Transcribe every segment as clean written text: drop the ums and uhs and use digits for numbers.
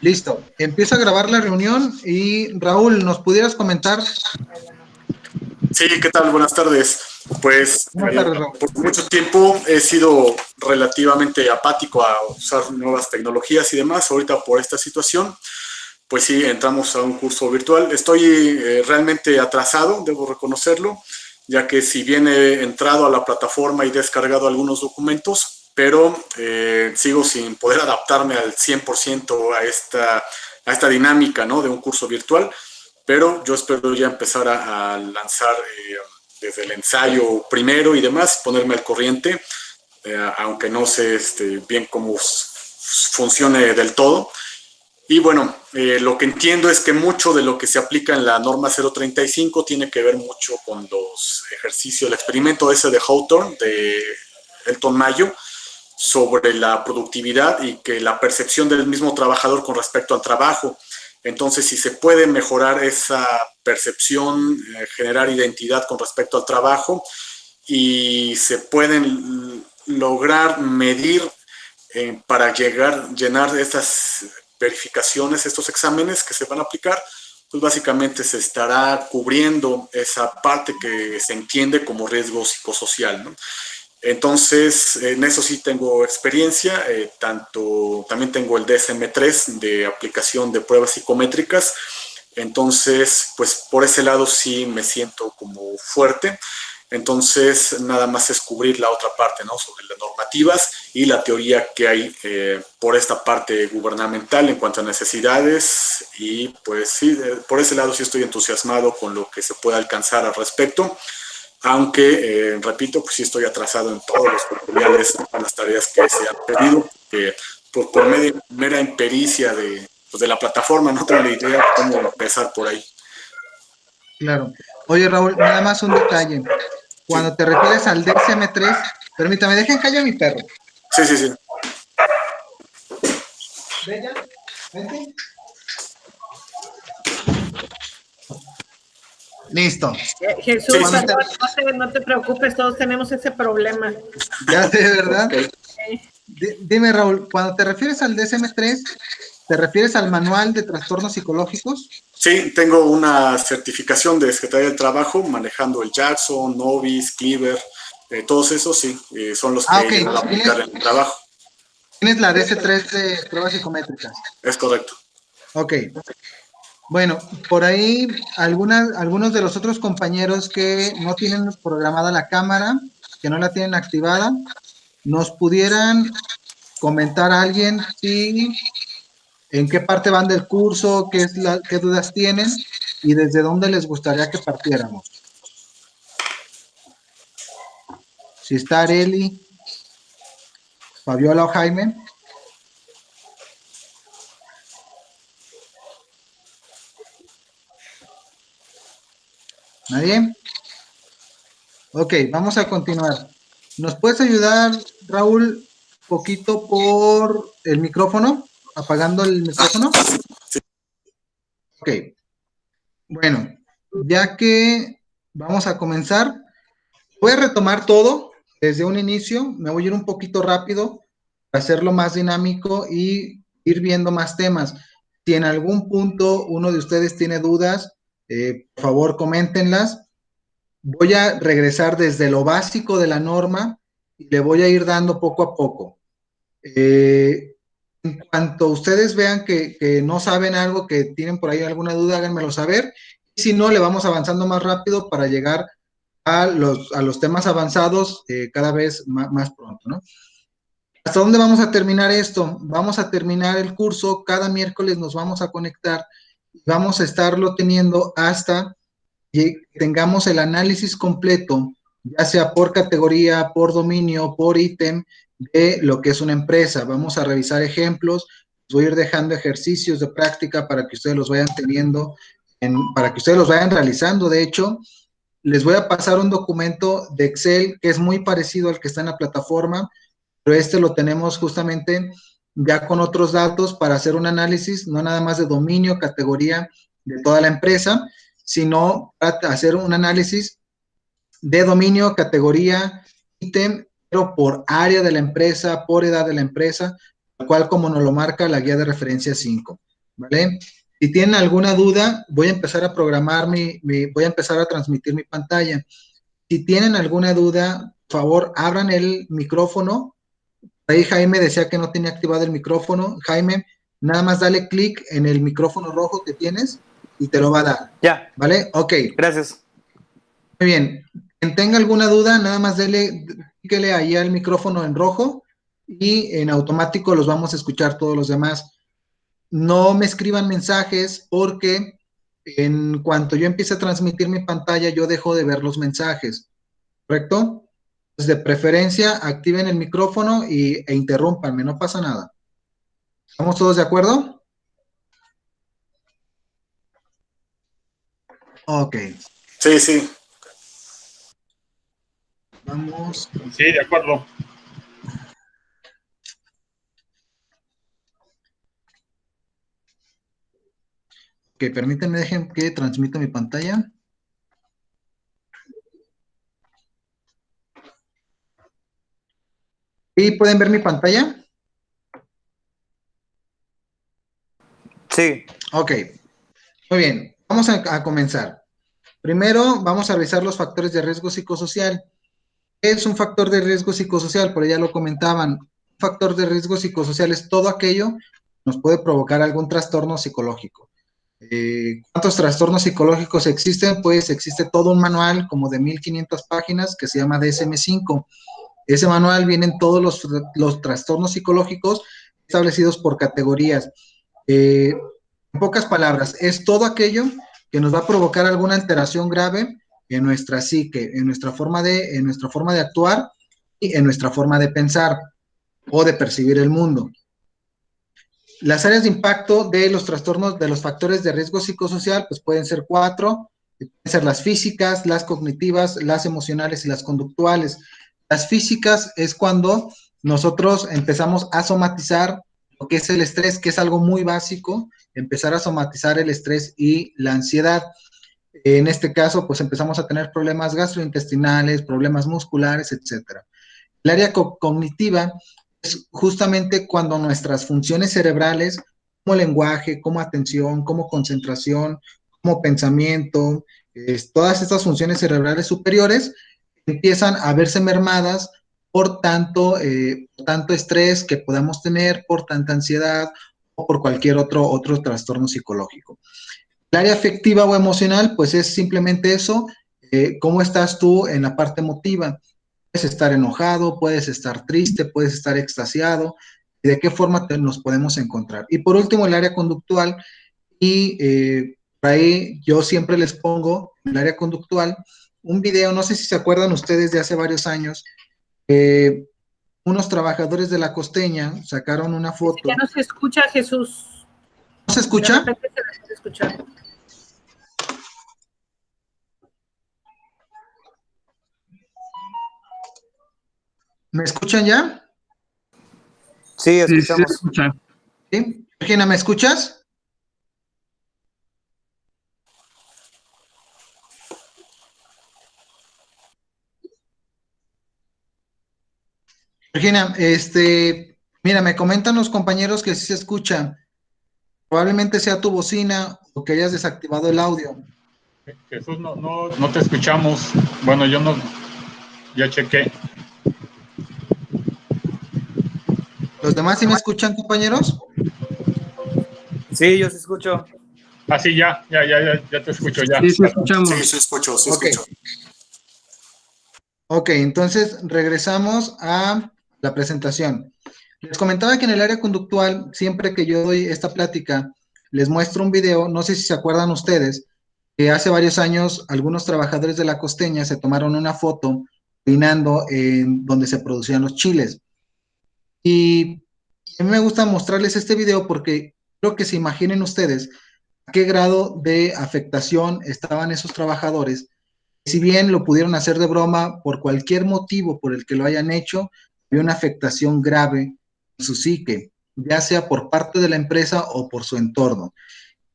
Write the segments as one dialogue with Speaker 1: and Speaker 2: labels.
Speaker 1: Listo, empiezo a grabar la reunión y Raúl, ¿nos pudieras comentar?
Speaker 2: Sí, ¿qué tal? Buenas tardes. Pues
Speaker 1: Buenas tardes, Raúl.
Speaker 2: por mucho tiempo he sido relativamente apático a usar nuevas tecnologías y demás. Ahorita por esta situación, pues sí, entramos a un curso virtual. Estoy realmente atrasado, debo reconocerlo, ya que si bien he entrado a la plataforma y descargado algunos documentos, pero sigo sin poder adaptarme al 100% a esta dinámica, ¿no?, de un curso virtual, pero yo espero ya empezar a lanzar desde el ensayo primero y demás, ponerme al corriente, aunque no sé bien cómo funcione del todo. Y bueno, lo que entiendo es que mucho de lo que se aplica en la norma 035 tiene que ver mucho con los ejercicios, el experimento ese de Hawthorne, de Elton Mayo, sobre la productividad y que la percepción del mismo trabajador con respecto al trabajo. Entonces, si se puede mejorar esa percepción, generar identidad con respecto al trabajo y se pueden lograr medir para llenar estas verificaciones, estos exámenes que se van a aplicar, pues básicamente se estará cubriendo esa parte que se entiende como riesgo psicosocial, ¿no? Entonces, en eso sí tengo experiencia, también tengo el DSM-3 de aplicación de pruebas psicométricas, entonces, pues por ese lado sí me siento como fuerte. Entonces, nada más es cubrir la otra parte, ¿no?, sobre las normativas y la teoría que hay por esta parte gubernamental en cuanto a necesidades, y pues sí, por ese lado sí estoy entusiasmado con lo que se puede alcanzar al respecto. Aunque, repito, pues sí estoy atrasado en todos los tutoriales, en las tareas que se han pedido, que pues, por mera impericia de la plataforma no tengo ni idea cómo empezar por ahí.
Speaker 1: Claro. Oye, Raúl, nada más un detalle.
Speaker 2: Sí,
Speaker 1: Cuando te refieres al DSM-3, permítame, dejen callar a mi perro.
Speaker 2: sí, sí, sí.
Speaker 1: Bella, vente. Listo.
Speaker 3: Jesús,
Speaker 2: Sí,
Speaker 1: Cuando te-
Speaker 3: no te preocupes, todos tenemos ese problema.
Speaker 1: Ya sé, ¿verdad?
Speaker 2: ok.
Speaker 1: Dime, Raúl, cuando te refieres al DSM-3, ¿te refieres al manual de trastornos psicológicos?
Speaker 2: Sí, tengo una certificación de Secretaría del Trabajo manejando el Jackson, Novis, Cleaver, todos esos sí, son los
Speaker 1: Ah,
Speaker 2: que he
Speaker 1: ok.
Speaker 2: llegado a aplicar en el trabajo.
Speaker 1: Tienes la DS3 de pruebas psicométricas.
Speaker 2: Es correcto.
Speaker 1: Ok. Bueno, por ahí algunos de los otros compañeros que no tienen programada la cámara, que no la tienen activada, nos pudieran comentar a alguien si en qué parte van del curso, qué dudas tienen y desde dónde les gustaría que partiéramos. Si está Areli, Fabiola o Jaime. ¿Nadie? Ok, vamos a continuar. ¿Nos puedes ayudar, Raúl, poquito por el micrófono? Apagando el micrófono. Ok, bueno, ya que vamos a comenzar, voy a retomar todo desde un inicio, me voy a ir un poquito rápido para hacerlo más dinámico y ir viendo más temas. Si en algún punto uno de ustedes tiene dudas, por favor coméntenlas. Voy a regresar desde lo básico de la norma y le voy a ir dando poco a poco. En cuanto ustedes vean que no saben algo, que tienen por ahí alguna duda, háganmelo saber. Y si no, le vamos avanzando más rápido para llegar a los temas avanzados cada vez más pronto, ¿no? ¿Hasta dónde vamos a terminar esto? Vamos a terminar el curso, cada miércoles nos vamos a conectar y vamos a estarlo teniendo hasta que tengamos el análisis completo, ya sea por categoría, por dominio, por ítem, de lo que es una empresa. Vamos a revisar ejemplos, voy a ir dejando ejercicios de práctica para que ustedes los vayan teniendo, para que ustedes los vayan realizando. De hecho, les voy a pasar un documento de Excel que es muy parecido al que está en la plataforma, pero este lo tenemos justamente ya con otros datos para hacer un análisis, no nada más de dominio, categoría de toda la empresa, sino para hacer un análisis de dominio, categoría, ítem, pero por área de la empresa, por edad de la empresa, tal cual como nos lo marca la guía de referencia 5. ¿vale? Si tienen alguna duda, voy a empezar a programar voy a empezar a transmitir mi pantalla. Si tienen alguna duda, por favor, abran el micrófono. Ahí Jaime decía que no tenía activado el micrófono. Jaime, nada más dale clic en el micrófono rojo que tienes y te lo va a dar.
Speaker 4: Ya.
Speaker 1: ¿Vale? Ok.
Speaker 4: Gracias.
Speaker 1: Muy bien. Quien tenga alguna duda, nada más píquele ahí al micrófono en rojo y en automático los vamos a escuchar todos los demás. No me escriban mensajes porque en cuanto yo empiece a transmitir mi pantalla, yo dejo de ver los mensajes, ¿correcto? Entonces, de preferencia, activen el micrófono e interrúmpanme, no pasa nada. ¿Estamos todos de acuerdo? Ok.
Speaker 2: Sí, sí.
Speaker 1: Vamos.
Speaker 5: Sí, de acuerdo.
Speaker 1: Ok, permítanme, dejen que transmita mi pantalla. ¿Y pueden ver mi pantalla?
Speaker 4: Sí.
Speaker 1: Ok, muy bien. Vamos a comenzar. Primero, vamos a revisar los factores de riesgo psicosocial. ¿Qué es un factor de riesgo psicosocial? Por ya lo comentaban. Un factor de riesgo psicosocial es todo aquello que nos puede provocar algún trastorno psicológico. ¿Cuántos trastornos psicológicos existen? Pues existe todo un manual como de 1500 páginas que se llama DSM-5. Ese manual vienen todos los trastornos psicológicos establecidos por categorías. En pocas palabras, es todo aquello que nos va a provocar alguna alteración grave en nuestra psique, en nuestra forma de actuar y en nuestra forma de pensar o de percibir el mundo. Las áreas de impacto de los trastornos, de los factores de riesgo psicosocial, pues pueden ser 4, pueden ser las físicas, las cognitivas, las emocionales y las conductuales. Las físicas es cuando nosotros empezamos a somatizar lo que es el estrés, que es algo muy básico, empezar a somatizar el estrés y la ansiedad. En este caso, pues empezamos a tener problemas gastrointestinales, problemas musculares, etcétera. El área cognitiva es justamente cuando nuestras funciones cerebrales, como lenguaje, como atención, como concentración, como pensamiento, todas estas funciones cerebrales superiores empiezan a verse mermadas por tanto estrés que podamos tener, por tanta ansiedad o por cualquier otro trastorno psicológico. El área afectiva o emocional, pues es simplemente eso, cómo estás tú en la parte emotiva. Puedes estar enojado, puedes estar triste, puedes estar extasiado, y de qué forma nos podemos encontrar. Y por último, el área conductual, y por ahí yo siempre les pongo, el área conductual, un video, no sé si se acuerdan ustedes de hace varios años, unos trabajadores de la costeña sacaron una foto.
Speaker 3: Ya no se escucha, Jesús.
Speaker 1: ¿No se escucha?
Speaker 3: De repente se deja de escuchar.
Speaker 1: ¿Me escuchan ya?
Speaker 4: Sí,
Speaker 5: Sí,
Speaker 4: escuchamos.
Speaker 5: se escucha.
Speaker 1: ¿Sí? Regina, ¿me escuchas? Regina, mira, me comentan los compañeros que sí se escucha. Probablemente sea tu bocina o que hayas desactivado el audio.
Speaker 5: Jesús, no te escuchamos. Bueno, yo no, ya chequé.
Speaker 1: ¿Los demás sí me escuchan, compañeros?
Speaker 4: Sí, yo sí escucho.
Speaker 5: Ah, sí, ya te escucho ya.
Speaker 6: Sí, sí, escuchamos.
Speaker 2: Sí, sí escucho, sí
Speaker 1: Ok.
Speaker 2: escucho.
Speaker 1: Ok, entonces regresamos a la presentación. Les comentaba que en el área conductual, siempre que yo doy esta plática, les muestro un video, no sé si se acuerdan ustedes, que hace varios años algunos trabajadores de la costeña se tomaron una foto orinando en donde se producían los chiles. Y a mí me gusta mostrarles este video porque creo que se imaginen ustedes a qué grado de afectación estaban esos trabajadores. Si bien lo pudieron hacer de broma, por cualquier motivo por el que lo hayan hecho, había una afectación grave en su psique, ya sea por parte de la empresa o por su entorno.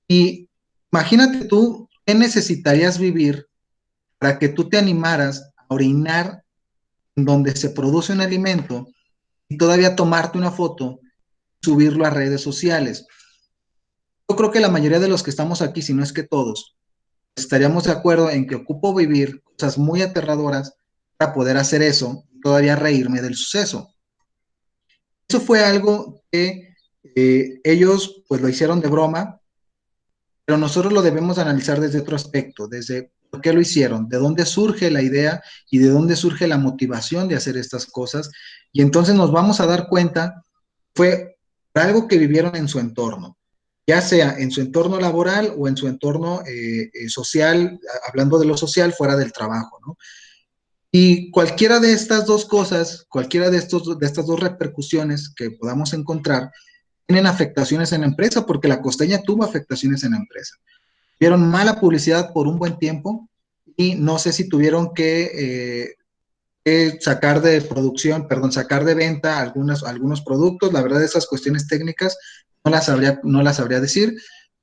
Speaker 1: Y imagínate tú, ¿qué necesitarías vivir para que tú te animaras a orinar en donde se produce un alimento y todavía tomarte una foto y subirlo a redes sociales? Yo creo que la mayoría de los que estamos aquí, si no es que todos, estaríamos de acuerdo en que ocupo vivir cosas muy aterradoras para poder hacer eso, todavía reírme del suceso. Eso fue algo que ellos pues lo hicieron de broma, pero nosotros lo debemos analizar desde otro aspecto, desde por qué lo hicieron, de dónde surge la idea y de dónde surge la motivación de hacer estas cosas, y entonces nos vamos a dar cuenta, fue algo que vivieron en su entorno, ya sea en su entorno laboral o en su entorno social, hablando de lo social fuera del trabajo, ¿no? Y cualquiera de estas dos cosas, cualquiera de estas dos repercusiones que podamos encontrar, tienen afectaciones en la empresa, porque la costeña tuvo afectaciones en la empresa. Vieron mala publicidad por un buen tiempo y no sé si tuvieron que sacar de producción, perdón, sacar de venta algunos productos. La verdad, esas cuestiones técnicas no las sabría decir,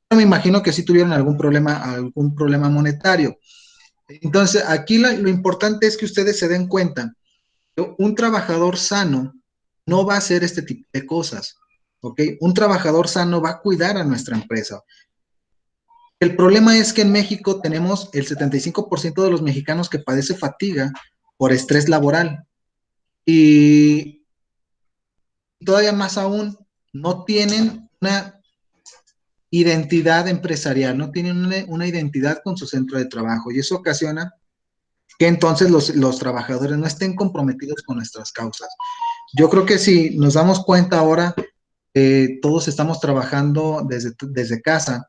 Speaker 1: pero me imagino que sí tuvieron algún problema monetario. Entonces, aquí lo importante es que ustedes se den cuenta que un trabajador sano no va a hacer este tipo de cosas, ¿ok? Un trabajador sano va a cuidar a nuestra empresa. El problema es que en México tenemos el 75% de los mexicanos que padece fatiga por estrés laboral y todavía más aún no tienen una identidad empresarial, no tienen una identidad con su centro de trabajo y eso ocasiona que entonces los trabajadores no estén comprometidos con nuestras causas. Yo creo que si nos damos cuenta ahora, todos estamos trabajando desde casa,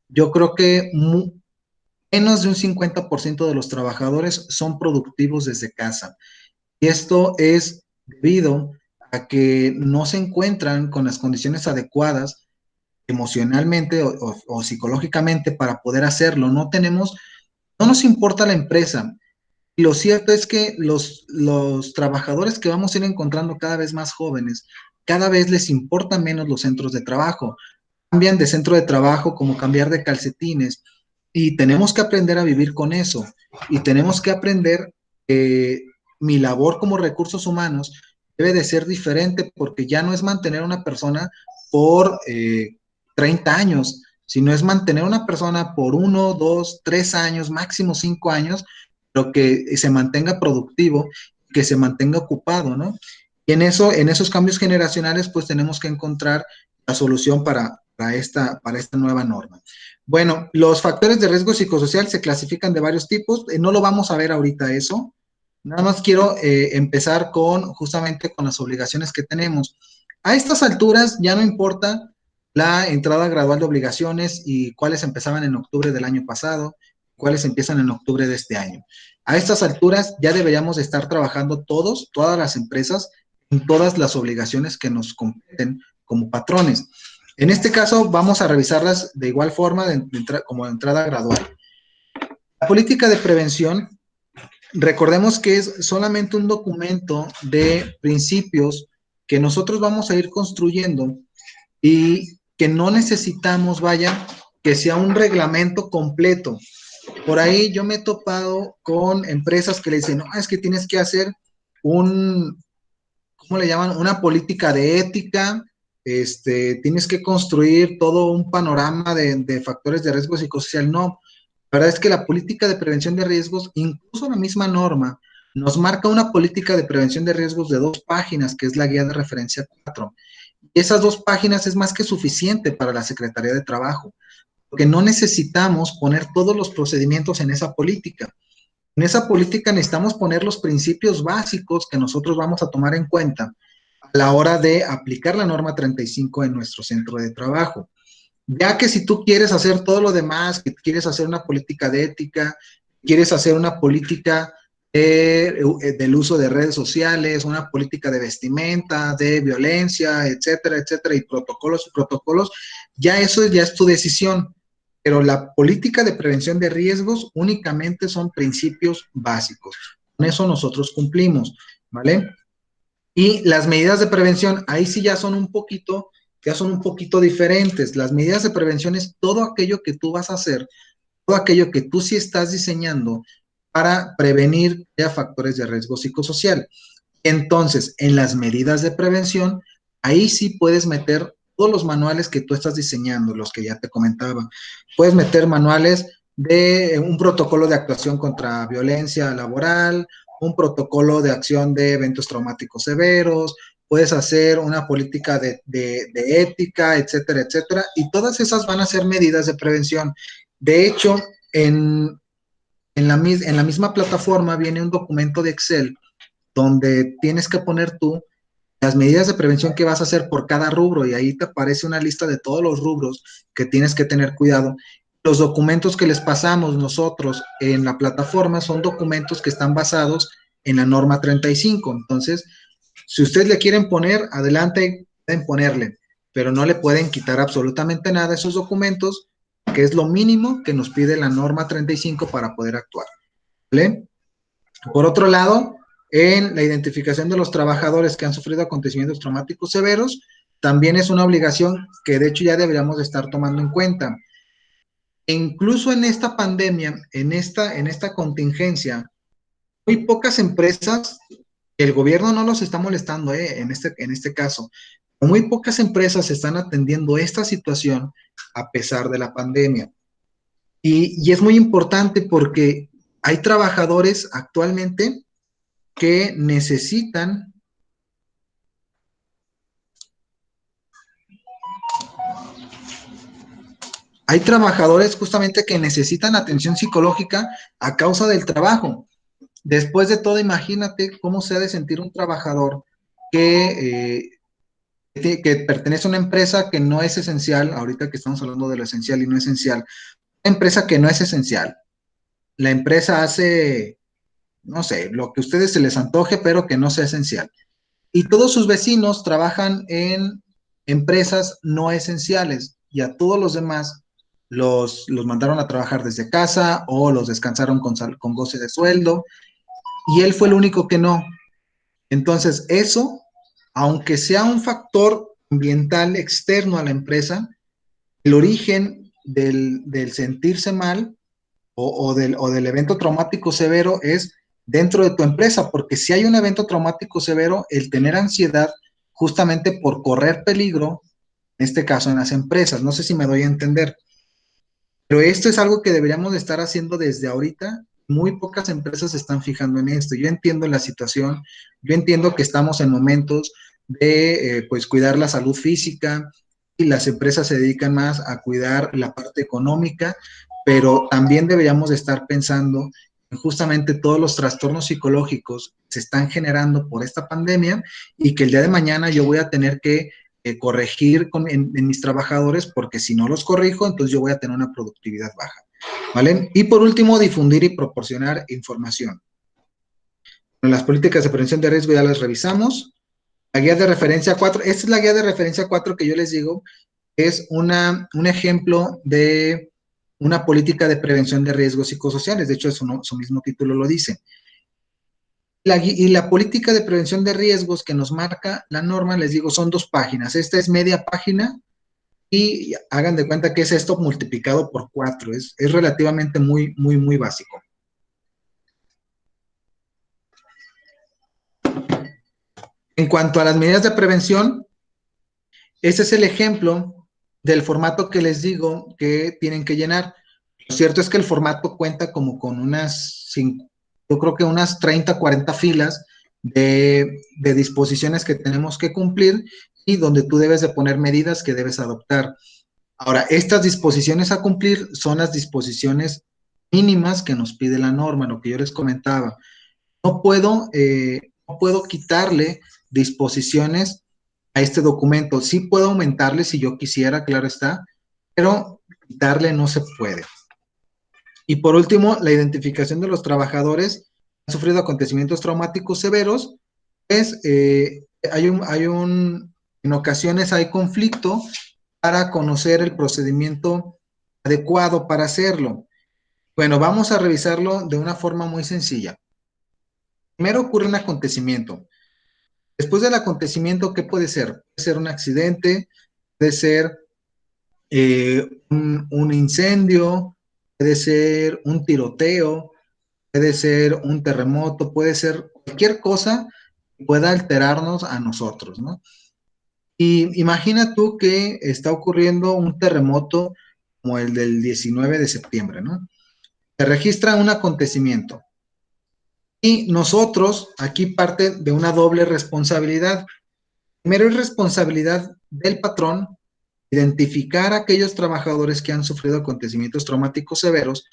Speaker 1: yo creo que menos de un 50% de los trabajadores son productivos desde casa. Y esto es debido a que no se encuentran con las condiciones adecuadas emocionalmente o psicológicamente para poder hacerlo. No nos importa la empresa. Y lo cierto es que los trabajadores que vamos a ir encontrando cada vez más jóvenes, cada vez les importan menos los centros de trabajo. Cambian de centro de trabajo como cambiar de calcetines y tenemos que aprender a vivir con eso y tenemos que aprender que mi labor como recursos humanos debe de ser diferente porque ya no es mantener a una persona por 30 años, sino es mantener a una persona por 1, 2, 3 años, máximo 5 años, pero que se mantenga productivo, que se mantenga ocupado, ¿no? Y en esos cambios generacionales, pues tenemos que encontrar la solución para esta nueva norma. Bueno, los factores de riesgo psicosocial se clasifican de varios tipos, no lo vamos a ver ahorita eso, nada más quiero empezar justamente con las obligaciones que tenemos. A estas alturas ya no importa la entrada gradual de obligaciones y cuáles empezaban en octubre del año pasado, cuáles empiezan en octubre de este año. A estas alturas ya deberíamos estar trabajando todas las empresas, en todas las obligaciones que nos competen como patrones. En este caso, vamos a revisarlas de igual forma como de entrada gradual. La política de prevención, recordemos que es solamente un documento de principios que nosotros vamos a ir construyendo y que no necesitamos, que sea un reglamento completo. Por ahí yo me he topado con empresas que le dicen, no, es que tienes que hacer ¿cómo le llaman? Una política de ética, tienes que construir todo un panorama de factores de riesgo psicosocial. No, la verdad es que la política de prevención de riesgos, incluso la misma norma, nos marca una política de prevención de riesgos de 2 páginas, que es la guía de referencia 4. Y esas 2 páginas es más que suficiente para la Secretaría de Trabajo, porque no necesitamos poner todos los procedimientos en esa política. En esa política necesitamos poner los principios básicos que nosotros vamos a tomar en cuenta a la hora de aplicar la norma 35 en nuestro centro de trabajo. Ya que si tú quieres hacer todo lo demás, que quieres hacer una política de ética, quieres hacer una política del uso de redes sociales, una política de vestimenta, de violencia, etcétera, etcétera, y protocolos, ya eso ya es tu decisión. Pero la política de prevención de riesgos únicamente son principios básicos. Con eso nosotros cumplimos, ¿vale? Y las medidas de prevención, ahí sí ya son un poquito diferentes. Las medidas de prevención es todo aquello que tú vas a hacer, todo aquello que tú sí estás diseñando para prevenir ya factores de riesgo psicosocial. Entonces, en las medidas de prevención, ahí sí puedes meter todos los manuales que tú estás diseñando, los que ya te comentaba. Puedes meter manuales de un protocolo de actuación contra violencia laboral, un protocolo de acción de eventos traumáticos severos, puedes hacer una política de ética, etcétera, etcétera, y todas esas van a ser medidas de prevención. De hecho, en la misma plataforma viene un documento de Excel donde tienes que poner tú las medidas de prevención que vas a hacer por cada rubro y ahí te aparece una lista de todos los rubros que tienes que tener cuidado. Los documentos que les pasamos nosotros en la plataforma son documentos que están basados en la norma 35. Entonces, si ustedes le quieren poner, adelante, pueden ponerle, pero no le pueden quitar absolutamente nada a esos documentos, que es lo mínimo que nos pide la norma 35 para poder actuar. ¿Vale? Por otro lado, en la identificación de los trabajadores que han sufrido acontecimientos traumáticos severos, también es una obligación que de hecho ya deberíamos de estar tomando en cuenta. E incluso en esta pandemia, en esta contingencia, muy pocas empresas, el gobierno no los está molestando, en este caso, muy pocas empresas están atendiendo esta situación a pesar de la pandemia. Y es muy importante porque hay trabajadores actualmente que necesitan justamente que necesitan atención psicológica a causa del trabajo. Después de todo, imagínate cómo se ha de sentir un trabajador que pertenece a una empresa que no es esencial, ahorita que estamos hablando de lo esencial y no esencial, una empresa que no es esencial. La empresa hace, no sé, lo que a ustedes se les antoje, pero que no sea esencial. Y todos sus vecinos trabajan en empresas no esenciales y a todos los demás los mandaron a trabajar desde casa o los descansaron con goce de sueldo y él fue el único que no. Entonces, eso, aunque sea un factor ambiental externo a la empresa, el origen del sentirse mal o del evento traumático severo es dentro de tu empresa, porque si hay un evento traumático severo, el tener ansiedad justamente por correr peligro, en este caso en las empresas, no sé si me doy a entender, pero esto es algo que deberíamos de estar haciendo desde ahorita. Muy pocas empresas se están fijando en esto. Yo entiendo la situación, yo entiendo que estamos en momentos de pues cuidar la salud física y las empresas se dedican más a cuidar la parte económica, pero también deberíamos de estar pensando en justamente todos los trastornos psicológicos que se están generando por esta pandemia y que el día de mañana yo voy a tener que corregir en mis trabajadores, porque si no los corrijo, entonces yo voy a tener una productividad baja, ¿vale? Y por último, difundir y proporcionar información. Las políticas de prevención de riesgo ya las revisamos. La guía de referencia 4, esta es la guía de referencia 4 que yo les digo, es un ejemplo de una política de prevención de riesgos psicosociales, de hecho su mismo título lo dice. Y la política de prevención de riesgos que nos marca la norma, les digo, son 2 páginas. Esta es media página y hagan de cuenta que es esto multiplicado por 4. Es relativamente muy, muy, muy básico. En cuanto a las medidas de prevención, este es el ejemplo del formato que les digo que tienen que llenar. Lo cierto es que el formato cuenta como con yo creo que unas 30, 40 filas de disposiciones que tenemos que cumplir y donde tú debes de poner medidas que debes adoptar. Ahora, estas disposiciones a cumplir son las disposiciones mínimas que nos pide la norma, lo que yo les comentaba. No puedo quitarle disposiciones a este documento. Sí puedo aumentarle si yo quisiera, claro está, pero quitarle no se puede. Y por último, la identificación de los trabajadores que han sufrido acontecimientos traumáticos severos, pues en ocasiones hay conflicto para conocer el procedimiento adecuado para hacerlo. Bueno, vamos a revisarlo de una forma muy sencilla. Primero ocurre un acontecimiento. Después del acontecimiento, ¿qué puede ser? Puede ser un accidente, puede ser un incendio, puede ser un tiroteo, puede ser un terremoto, puede ser cualquier cosa que pueda alterarnos a nosotros, ¿no? Y imagina tú que está ocurriendo un terremoto como el del 19 de septiembre, ¿no? Se registra un acontecimiento. Y nosotros, aquí parte de una doble responsabilidad. Primero es responsabilidad del patrón identificar a aquellos trabajadores que han sufrido acontecimientos traumáticos severos,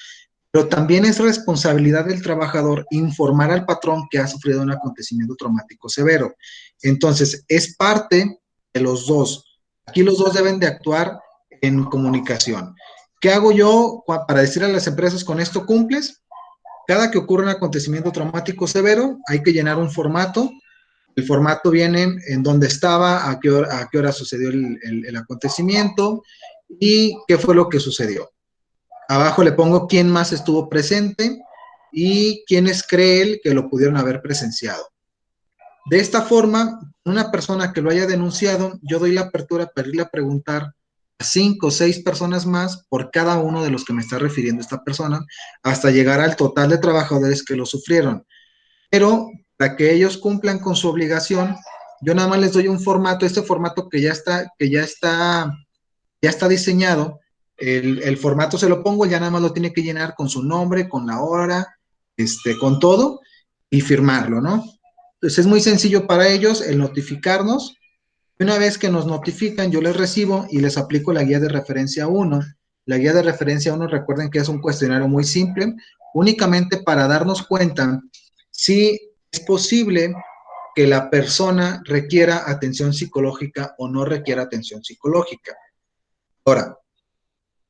Speaker 1: pero también es responsabilidad del trabajador informar al patrón que ha sufrido un acontecimiento traumático severo. Entonces, es parte de los dos. Aquí los dos deben de actuar en comunicación. ¿Qué hago yo para decir a las empresas con esto cumples? Cada que ocurre un acontecimiento traumático severo, hay que llenar un formato. El formato viene en dónde estaba, a qué hora sucedió el acontecimiento y qué fue lo que sucedió. Abajo le pongo quién más estuvo presente y quiénes cree él que lo pudieron haber presenciado. De esta forma, una persona que lo haya denunciado, yo doy la apertura para irle a preguntar a 5 o 6 personas más por cada uno de los que me está refiriendo esta persona, hasta llegar al total de trabajadores que lo sufrieron. Pero para que ellos cumplan con su obligación, yo nada más les doy un formato, este formato que ya está diseñado, el formato se lo pongo, ya nada más lo tiene que llenar con su nombre, con la hora, con todo y firmarlo, ¿no? Entonces es muy sencillo para ellos el notificarnos. Una vez que nos notifican, yo les recibo y les aplico la guía de referencia 1. La guía de referencia 1, recuerden que es un cuestionario muy simple, únicamente para darnos cuenta si es posible que la persona requiera atención psicológica o no requiera atención psicológica. Ahora,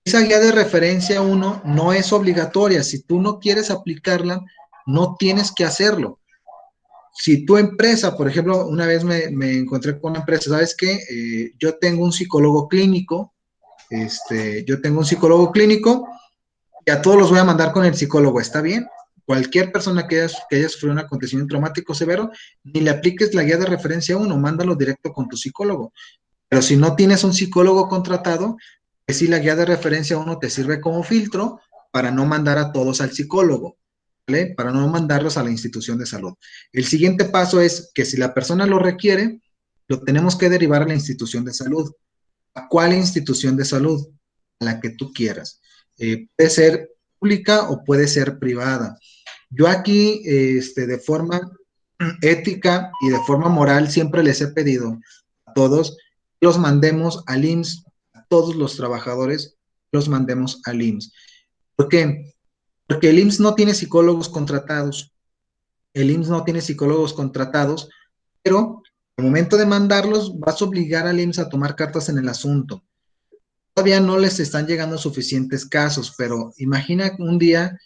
Speaker 1: esa guía de referencia 1 no es obligatoria. Si tú no quieres aplicarla, no tienes que hacerlo. Si tu empresa, por ejemplo, una vez me encontré con una empresa, ¿sabes qué? Yo tengo un psicólogo clínico, y a todos los voy a mandar con el psicólogo, ¿está bien? Cualquier persona que haya sufrido un acontecimiento traumático severo, ni le apliques la guía de referencia 1, mándalo directo con tu psicólogo. Pero si no tienes un psicólogo contratado, pues sí, la guía de referencia 1 te sirve como filtro para no mandar a todos al psicólogo, ¿vale? Para no mandarlos a la institución de salud. El siguiente paso es que si la persona lo requiere, lo tenemos que derivar a la institución de salud. ¿A cuál institución de salud? A la que tú quieras. Puede ser pública o puede ser privada. Yo aquí, de forma ética y de forma moral, siempre les he pedido a todos que los mandemos al IMSS, a todos los trabajadores, los mandemos al IMSS. ¿Por qué? Porque el IMSS no tiene psicólogos contratados. El IMSS no tiene psicólogos contratados, pero al momento de mandarlos, vas a obligar al IMSS a tomar cartas en el asunto. Todavía no les están llegando suficientes casos, pero imagina un día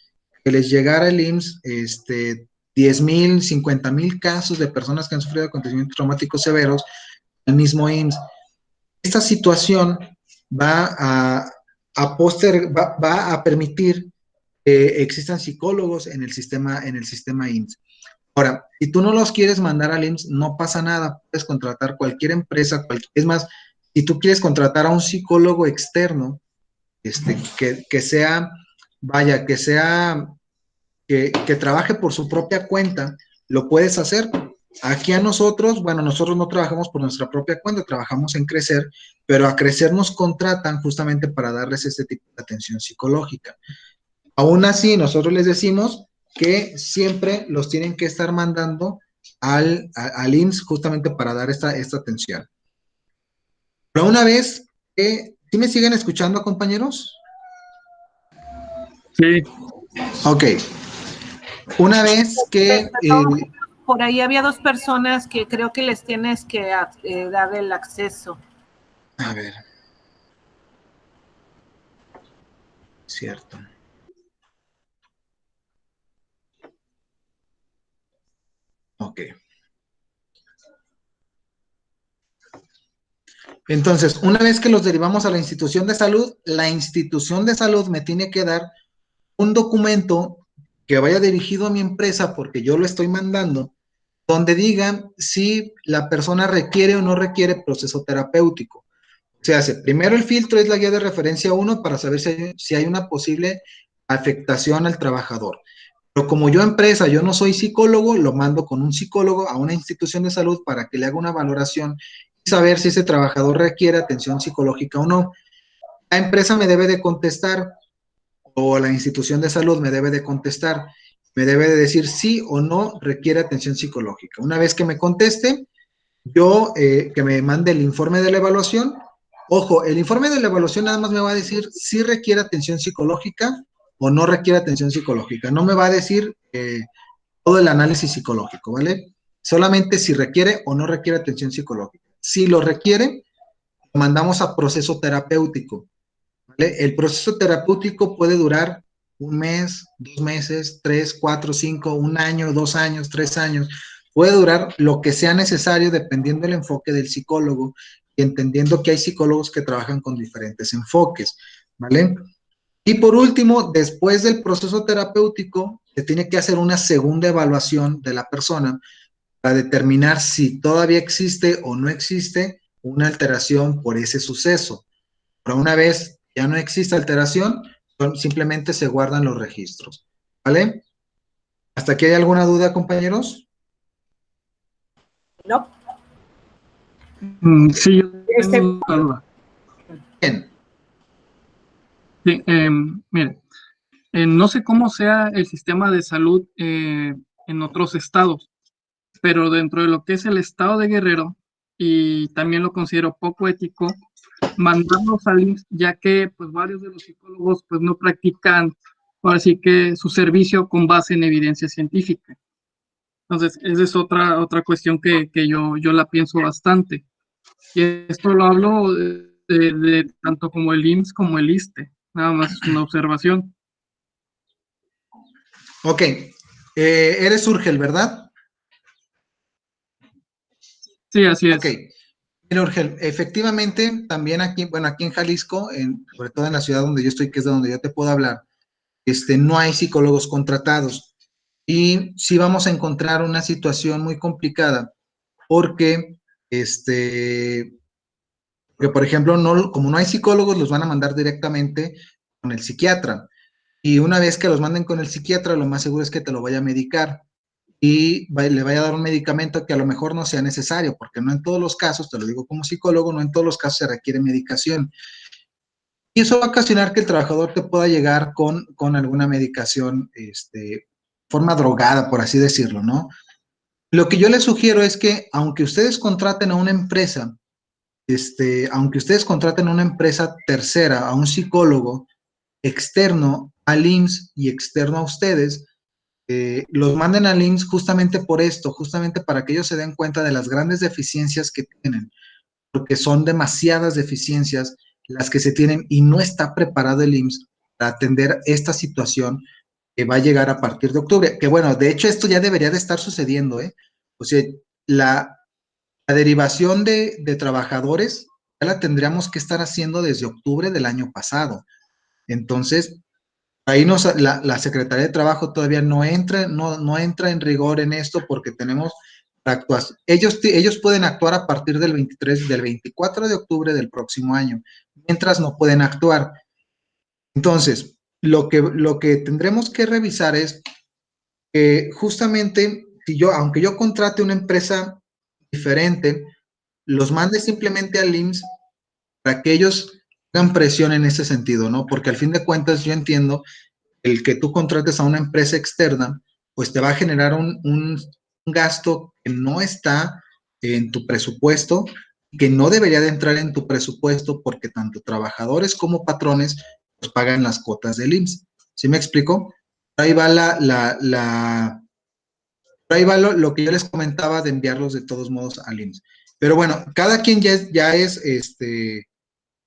Speaker 1: que les llegara el IMSS 10,000, 50,000 casos de personas que han sufrido acontecimientos traumáticos severos, el mismo IMSS. Esta situación va a permitir que existan psicólogos en el sistema IMSS. Ahora, si tú no los quieres mandar al IMSS, no pasa nada, puedes contratar cualquier empresa, es más, si tú quieres contratar a un psicólogo externo, que sea, vaya, que trabaje por su propia cuenta, lo puedes hacer. Aquí a nosotros, bueno, nosotros no trabajamos por nuestra propia cuenta, trabajamos en Crecer, pero a Crecer nos contratan justamente para darles este tipo de atención psicológica. Aún así, nosotros les decimos que siempre los tienen que estar mandando al IMSS justamente para dar esta atención. Pero una vez que, ¿sí me siguen escuchando, compañeros?
Speaker 5: Sí.
Speaker 1: Ok. Una vez que...
Speaker 3: por ahí había 2 personas que creo que les tienes que dar el acceso.
Speaker 1: A ver. Cierto. Ok. Entonces, una vez que los derivamos a la institución de salud me tiene que dar un documento que vaya dirigido a mi empresa, porque yo lo estoy mandando, donde digan si la persona requiere o no requiere proceso terapéutico. Se hace, primero el filtro es la guía de referencia 1 para saber si hay una posible afectación al trabajador. Pero como yo empresa, yo no soy psicólogo, lo mando con un psicólogo a una institución de salud para que le haga una valoración. saber si ese trabajador requiere atención psicológica o no. La empresa me debe de contestar, o la institución de salud me debe de contestar, me debe de decir sí o no requiere atención psicológica. Una vez que me conteste, yo que me mande el informe de la evaluación. Ojo, el informe de la evaluación nada más me va a decir si requiere atención psicológica o no requiere atención psicológica. No me va a decir todo el análisis psicológico, ¿vale? Solamente si requiere o no requiere atención psicológica. Si lo requiere, lo mandamos a proceso terapéutico, ¿vale? El proceso terapéutico puede durar 1 mes, 2 meses, 3, 4, 5, 1 año, 2 años, 3 años. Puede durar lo que sea necesario dependiendo del enfoque del psicólogo y entendiendo que hay psicólogos que trabajan con diferentes enfoques, ¿vale? Y por último, después del proceso terapéutico, se tiene que hacer una segunda evaluación de la persona para determinar si todavía existe o no existe una alteración por ese suceso. Pero una vez ya no existe alteración, simplemente se guardan los registros, ¿vale? ¿Hasta aquí hay alguna duda, compañeros?
Speaker 3: No.
Speaker 6: Sí, yo tengo una duda.
Speaker 1: Bien.
Speaker 6: Sí, mire, no sé cómo sea el sistema de salud en otros estados, pero dentro de lo que es el estado de Guerrero, y también lo considero poco ético, mandarlos al IMSS, ya que pues varios de los psicólogos pues no practican, ahora sí que su servicio con base en evidencia científica. Entonces, esa es otra cuestión que yo la pienso bastante. Y esto lo hablo de tanto como el IMSS como el ISSSTE, nada más es una observación.
Speaker 1: Ok. Eres Urgel, ¿verdad?
Speaker 6: Sí, así es.
Speaker 1: Ok. Mira, Urgel, efectivamente, también aquí, bueno, aquí en Jalisco, sobre todo en la ciudad donde yo estoy, que es de donde yo te puedo hablar, no hay psicólogos contratados. Y sí vamos a encontrar una situación muy complicada porque, que por ejemplo, no, como no hay psicólogos, los van a mandar directamente con el psiquiatra. Y una vez que los manden con el psiquiatra, lo más seguro es que te lo vaya a medicar y le vaya a dar un medicamento que a lo mejor no sea necesario, porque no en todos los casos, te lo digo como psicólogo, no en todos los casos se requiere medicación. Y eso va a ocasionar que el trabajador te pueda llegar con alguna medicación, forma drogada, por así decirlo, ¿no? Lo que yo les sugiero es que, aunque ustedes contraten a una empresa, aunque ustedes contraten a una empresa tercera, a un psicólogo externo al IMSS y externo a ustedes, los manden al IMSS justamente por esto, justamente para que ellos se den cuenta de las grandes deficiencias que tienen, porque son demasiadas deficiencias las que se tienen y no está preparado el IMSS para atender esta situación que va a llegar a partir de octubre. Que bueno, de hecho esto ya debería de estar sucediendo, ¿eh? O sea, la derivación de trabajadores ya la tendríamos que estar haciendo desde octubre del año pasado. Entonces, ahí la Secretaría de Trabajo todavía no entra en rigor en esto porque tenemos actuación. Ellos pueden actuar a partir del 24 de octubre del próximo año, mientras no pueden actuar. Entonces, lo que tendremos que revisar es que justamente, aunque yo contrate una empresa diferente, los mande simplemente al IMSS para que ellos hagan presión en ese sentido, ¿no? Porque al fin de cuentas yo entiendo el que tú contrates a una empresa externa, pues te va a generar un gasto que no está en tu presupuesto, que no debería de entrar en tu presupuesto porque tanto trabajadores como patrones pues pagan las cuotas del IMSS. ¿Sí me explico? Ahí va ahí va lo que yo les comentaba de enviarlos de todos modos al IMSS. Pero bueno, cada quien tiene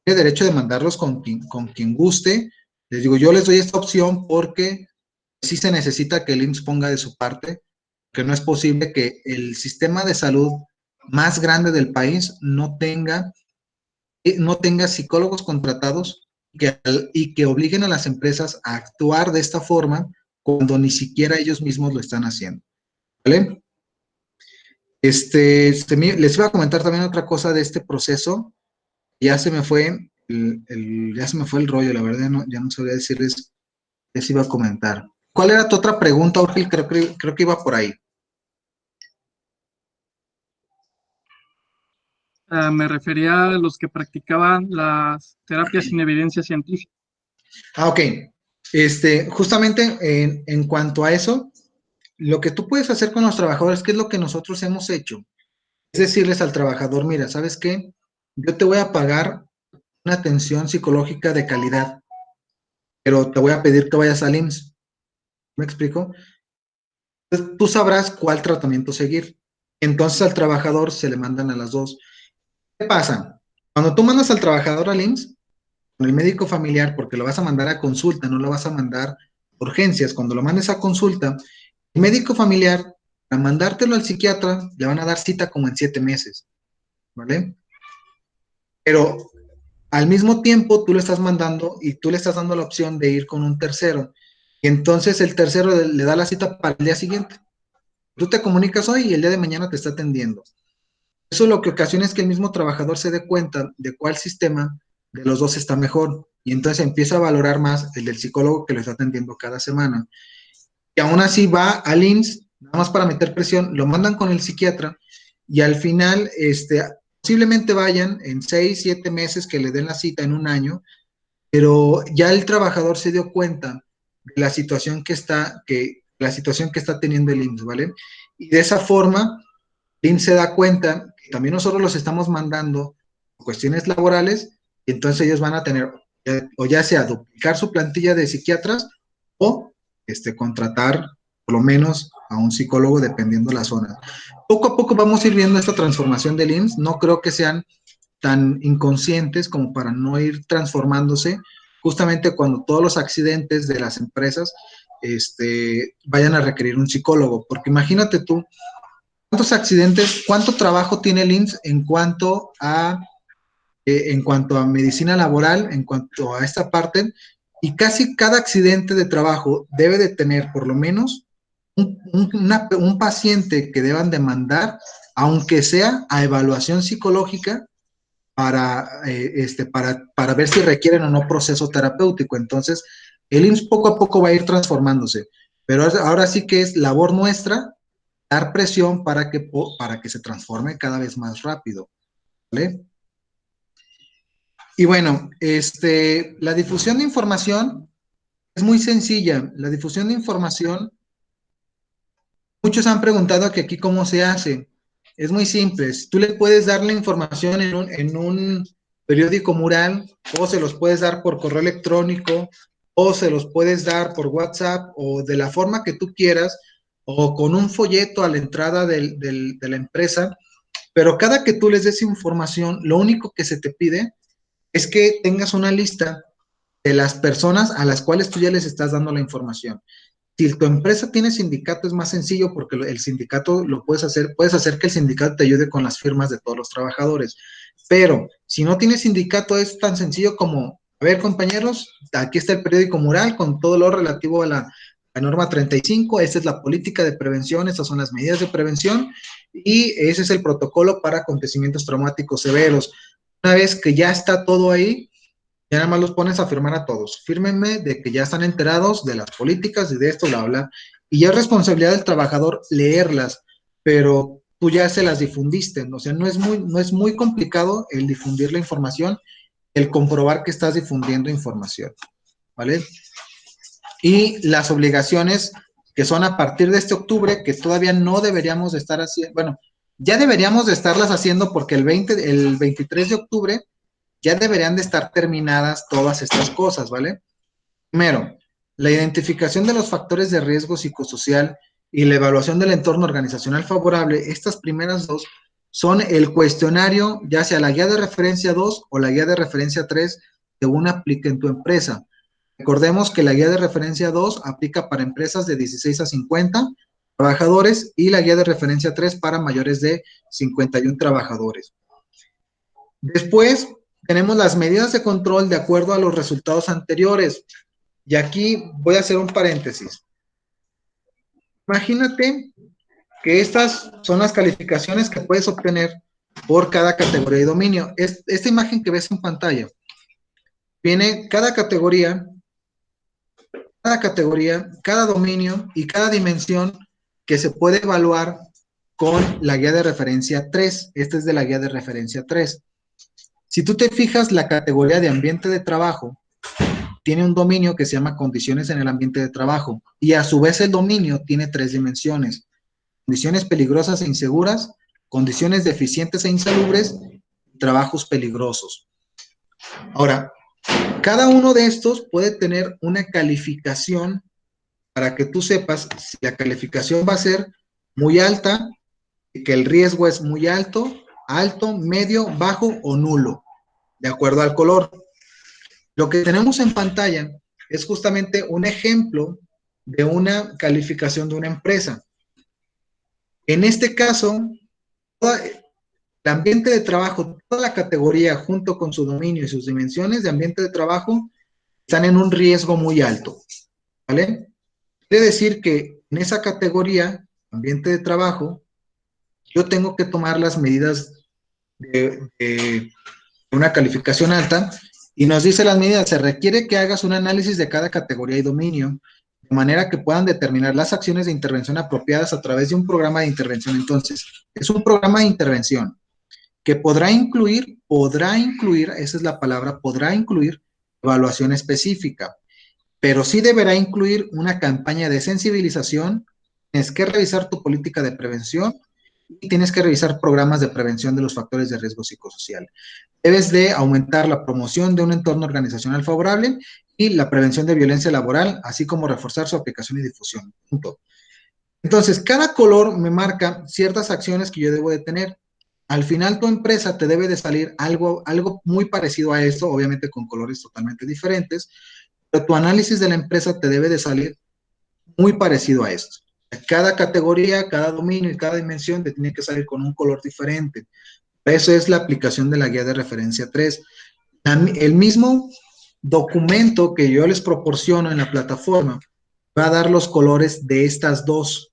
Speaker 1: derecho de mandarlos con quien guste. Les digo, yo les doy esta opción porque sí se necesita que el IMSS ponga de su parte, que no es posible que el sistema de salud más grande del país no tenga psicólogos contratados y que obliguen a las empresas a actuar de esta forma cuando ni siquiera ellos mismos lo están haciendo. ¿Vale? Les iba a comentar también otra cosa de este proceso. Ya se me fue ya se me fue el rollo, la verdad, ya no sabría decirles, les iba a comentar. ¿Cuál era tu otra pregunta, Urgil? Creo que iba por ahí.
Speaker 6: Me refería a los que practicaban las terapias sin evidencia científica.
Speaker 1: Ok. Justamente en cuanto a eso, lo que tú puedes hacer con los trabajadores, ¿qué es lo que nosotros hemos hecho? Es decirles al trabajador, mira, ¿sabes qué? Yo te voy a pagar una atención psicológica de calidad, pero te voy a pedir que vayas al IMSS. ¿Me explico? Entonces, tú sabrás cuál tratamiento seguir. Entonces al trabajador se le mandan a las dos. ¿Qué pasa? Cuando tú mandas al trabajador al IMSS, con el médico familiar, porque lo vas a mandar a consulta, no lo vas a mandar a urgencias, cuando lo mandes a consulta, el médico familiar, para mandártelo al psiquiatra, le van a dar cita como en 7 meses, ¿vale? Pero al mismo tiempo tú lo estás mandando y tú le estás dando la opción de ir con un tercero. Y entonces el tercero le da la cita para el día siguiente. Tú te comunicas hoy y el día de mañana te está atendiendo. Eso lo que ocasiona es que el mismo trabajador se dé cuenta de cuál sistema de los dos está mejor. Y entonces empieza a valorar más el del psicólogo que lo está atendiendo cada semana. Y aún así va al IMSS, nada más para meter presión, lo mandan con el psiquiatra y al final, posiblemente vayan en 6, 7 meses que le den la cita en un año, pero ya el trabajador se dio cuenta de la situación la situación que está teniendo el IMSS, ¿vale? Y de esa forma, el IMSS se da cuenta que también nosotros los estamos mandando cuestiones laborales y entonces ellos van a tener, o ya sea duplicar su plantilla de psiquiatras o contratar por lo menos a un psicólogo dependiendo de la zona. Poco a poco vamos a ir viendo esta transformación del IMSS, no creo que sean tan inconscientes como para no ir transformándose justamente cuando todos los accidentes de las empresas vayan a requerir un psicólogo, porque imagínate tú, ¿cuántos accidentes, cuánto trabajo tiene el IMSS en cuanto a medicina laboral, en cuanto a esta parte? Y casi cada accidente de trabajo debe de tener por lo menos un paciente que deban de mandar, aunque sea a evaluación psicológica, para ver si requieren o no proceso terapéutico. Entonces, el IMSS poco a poco va a ir transformándose, pero ahora sí que es labor nuestra dar presión para que se transforme cada vez más rápido, ¿vale? Y bueno, la difusión de información es muy sencilla. La difusión de información, muchos han preguntado que aquí cómo se hace. Es muy simple. Tú le puedes dar la información en un periódico mural, o se los puedes dar por correo electrónico, o se los puedes dar por WhatsApp, o de la forma que tú quieras, o con un folleto a la entrada de la empresa. Pero cada que tú les des información, lo único que se te pide es que tengas una lista de las personas a las cuales tú ya les estás dando la información. Si tu empresa tiene sindicato, es más sencillo porque el sindicato lo puedes hacer que el sindicato te ayude con las firmas de todos los trabajadores. Pero si no tienes sindicato, es tan sencillo como, a ver, compañeros, aquí está el periódico mural con todo lo relativo a la norma 35, esta es la política de prevención, estas son las medidas de prevención y ese es el protocolo para acontecimientos traumáticos severos. Una vez que ya está todo ahí, ya nada más los pones a firmar a todos. Fírmenme de que ya están enterados de las políticas y de esto, bla, bla. Y ya es responsabilidad del trabajador leerlas, pero tú ya se las difundiste. O sea, no es muy complicado el difundir la información, el comprobar que estás difundiendo información, ¿vale? Y las obligaciones que son a partir de este octubre, que todavía no deberíamos de estar haciendo, bueno, ya deberíamos de estarlas haciendo porque el 23 de octubre ya deberían de estar terminadas todas estas cosas, ¿vale? Primero, la identificación de los factores de riesgo psicosocial y la evaluación del entorno organizacional favorable. Estas primeras dos son el cuestionario, ya sea la guía de referencia 2 o la guía de referencia 3, según aplique en tu empresa. Recordemos que la guía de referencia 2 aplica para empresas de 16 a 50 trabajadores y la guía de referencia 3 para mayores de 51 trabajadores. Después, tenemos las medidas de control de acuerdo a los resultados anteriores. Y aquí voy a hacer un paréntesis. Imagínate que estas son las calificaciones que puedes obtener por cada categoría de dominio. Esta imagen que ves en pantalla, viene cada categoría, cada dominio y cada dimensión que se puede evaluar con la guía de referencia 3. Esta es de la guía de referencia 3. Si tú te fijas, la categoría de ambiente de trabajo tiene un dominio que se llama condiciones en el ambiente de trabajo, y a su vez el dominio tiene 3 dimensiones: condiciones peligrosas e inseguras, condiciones deficientes e insalubres, trabajos peligrosos. Ahora, cada uno de estos puede tener una calificación para que tú sepas si la calificación va a ser muy alta, que el riesgo es muy alto, alto, medio, bajo o nulo, de acuerdo al color. Lo que tenemos en pantalla es justamente un ejemplo de una calificación de una empresa. En este caso, el ambiente de trabajo, toda la categoría junto con su dominio y sus dimensiones de ambiente de trabajo están en un riesgo muy alto, ¿vale? Quiere decir que en esa categoría, ambiente de trabajo, yo tengo que tomar las medidas de una calificación alta, y nos dice las medidas: se requiere que hagas un análisis de cada categoría y dominio, de manera que puedan determinar las acciones de intervención apropiadas a través de un programa de intervención. Entonces, es un programa de intervención que podrá incluir, esa es la palabra, podrá incluir evaluación específica, pero sí deberá incluir una campaña de sensibilización. Tienes que revisar tu política de prevención y tienes que revisar programas de prevención de los factores de riesgo psicosocial. Debes de aumentar la promoción de un entorno organizacional favorable y la prevención de violencia laboral, así como reforzar su aplicación y difusión. Punto. Entonces, cada color me marca ciertas acciones que yo debo de tener. Al final, tu empresa te debe de salir algo muy parecido a esto, obviamente con colores totalmente diferentes, pero tu análisis de la empresa te debe de salir muy parecido a esto. Cada categoría, cada dominio y cada dimensión te tiene que salir con un color diferente. Eso es la aplicación de la guía de referencia 3. El mismo documento que yo les proporciono en la plataforma va a dar los colores de estas dos,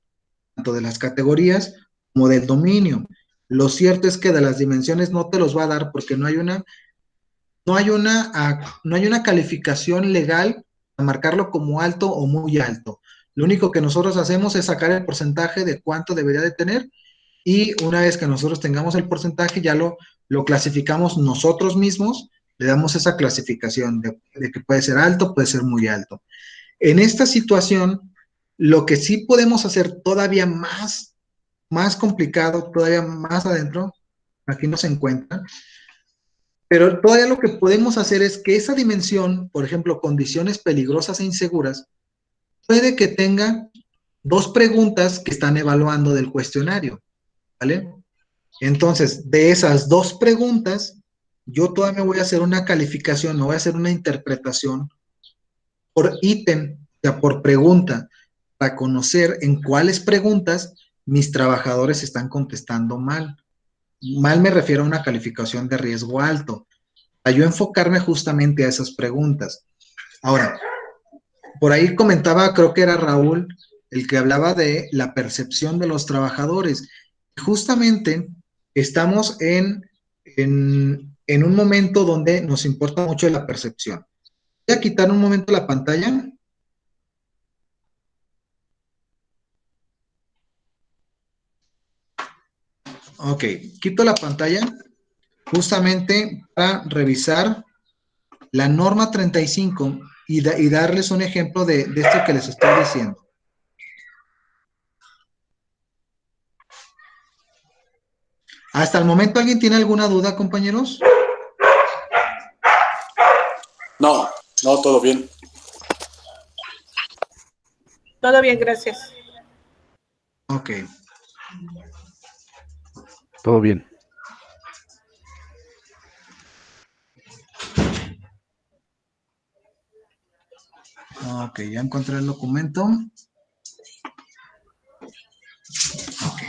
Speaker 1: tanto de las categorías como del dominio. Lo cierto es que de las dimensiones no te los va a dar porque no hay una calificación legal a marcarlo como alto o muy alto. Lo único que nosotros hacemos es sacar el porcentaje de cuánto debería de tener, y una vez que nosotros tengamos el porcentaje ya lo clasificamos nosotros mismos, le damos esa clasificación de que puede ser alto, puede ser muy alto. En esta situación, lo que sí podemos hacer todavía más complicado, todavía más adentro, aquí no se encuentra, pero todavía lo que podemos hacer es que esa dimensión, por ejemplo, condiciones peligrosas e inseguras, puede que tenga 2 preguntas que están evaluando del cuestionario, ¿vale? Entonces, de esas 2 preguntas, yo todavía me voy a hacer una calificación, me voy a hacer una interpretación por ítem, o sea, por pregunta, para conocer en cuáles preguntas mis trabajadores están contestando mal. Mal me refiero a una calificación de riesgo alto, para yo enfocarme justamente a esas preguntas. Ahora, por ahí comentaba, creo que era Raúl, el que hablaba de la percepción de los trabajadores. Justamente estamos en un momento donde nos importa mucho la percepción. Voy a quitar un momento la pantalla. Ok, quito la pantalla justamente para revisar la norma 35 y darles un ejemplo de esto que les estoy diciendo. ¿Hasta el momento alguien tiene alguna duda, compañeros?
Speaker 2: No, todo bien.
Speaker 3: Todo bien, gracias.
Speaker 1: Ok.
Speaker 7: Todo bien.
Speaker 1: Ok, ya encontré el documento. Ok.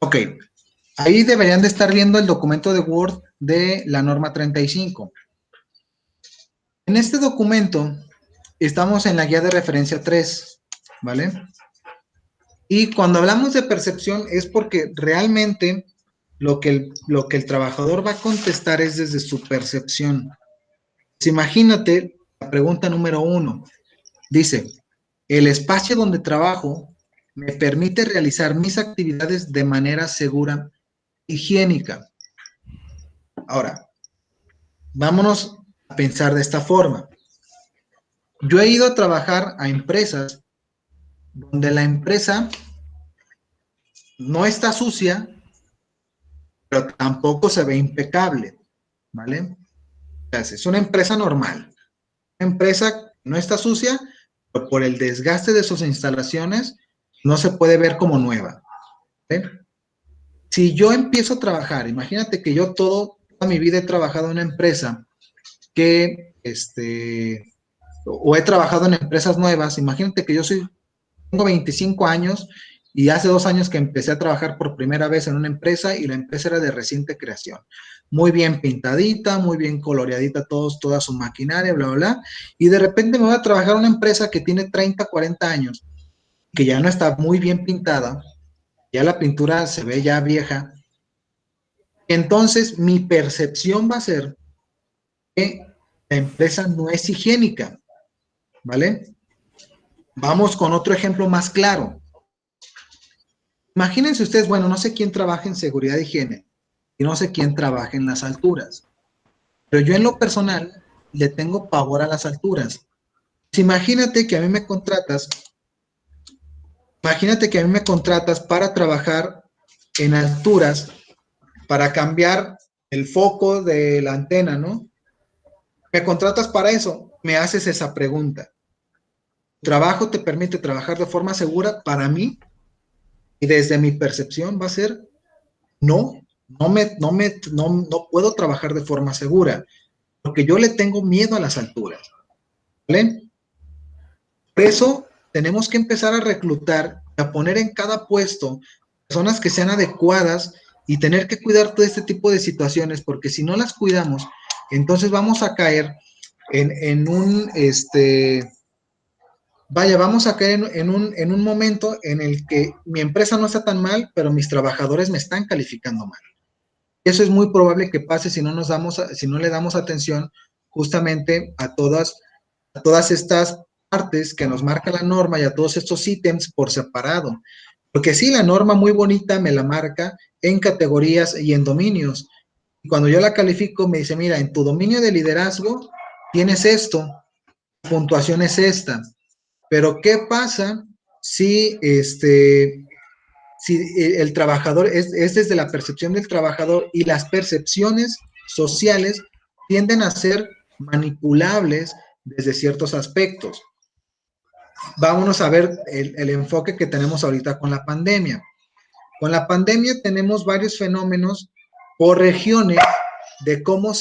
Speaker 1: Ok, ahí deberían de estar viendo el documento de Word de la norma 35. En este documento estamos en la guía de referencia 3, ¿vale? Y cuando hablamos de percepción es porque realmente lo que el trabajador va a contestar es desde su percepción, Pues imagínate la pregunta número 1. Dice, el espacio donde trabajo me permite realizar mis actividades de manera segura, higiénica. Ahora, vámonos a pensar de esta forma. Yo he ido a trabajar a empresas donde la empresa no está sucia, pero tampoco se ve impecable, ¿vale? Es una empresa normal, una empresa que no está sucia, pero por el desgaste de sus instalaciones no se puede ver como nueva, ¿vale? Si yo empiezo a trabajar, imagínate que yo toda mi vida he trabajado en una empresa que, o he trabajado en empresas nuevas, imagínate que tengo 25 años y hace 2 años que empecé a trabajar por primera vez en una empresa y la empresa era de reciente creación. Muy bien pintadita, muy bien coloreadita, toda su maquinaria, bla, bla, bla. Y de repente me voy a trabajar en una empresa que tiene 30, 40 años, que ya no está muy bien pintada, ya la pintura se ve ya vieja. Entonces, mi percepción va a ser que la empresa no es higiénica, ¿vale? Vamos con otro ejemplo más claro. Imagínense ustedes, bueno, no sé quién trabaja en seguridad e higiene y no sé quién trabaja en las alturas, pero yo en lo personal le tengo pavor a las alturas. Pues imagínate que a mí me contratas para trabajar en alturas, para cambiar el foco de la antena, ¿no? Me contratas para eso, me haces esa pregunta. ¿Tu trabajo te permite trabajar de forma segura? Para mí, y desde mi percepción va a ser no, no puedo trabajar de forma segura, porque yo le tengo miedo a las alturas, ¿vale? Por eso tenemos que empezar a reclutar, a poner en cada puesto personas que sean adecuadas y tener que cuidar todo este tipo de situaciones, porque si no las cuidamos, entonces vamos a caer en un, vamos a caer en un momento en el que mi empresa no está tan mal, pero mis trabajadores me están calificando mal. Eso es muy probable que pase si no le damos atención justamente a todas estas partes que nos marca la norma y a todos estos ítems por separado. Porque sí, la norma muy bonita me la marca en categorías y en dominios. Y cuando yo la califico, me dice, mira, en tu dominio de liderazgo tienes esto, puntuación es esta. Pero ¿qué pasa si si el trabajador es desde la percepción del trabajador y las percepciones sociales tienden a ser manipulables desde ciertos aspectos? Vámonos a ver el enfoque que tenemos ahorita con la pandemia. Con la pandemia tenemos varios fenómenos por regiones de cómo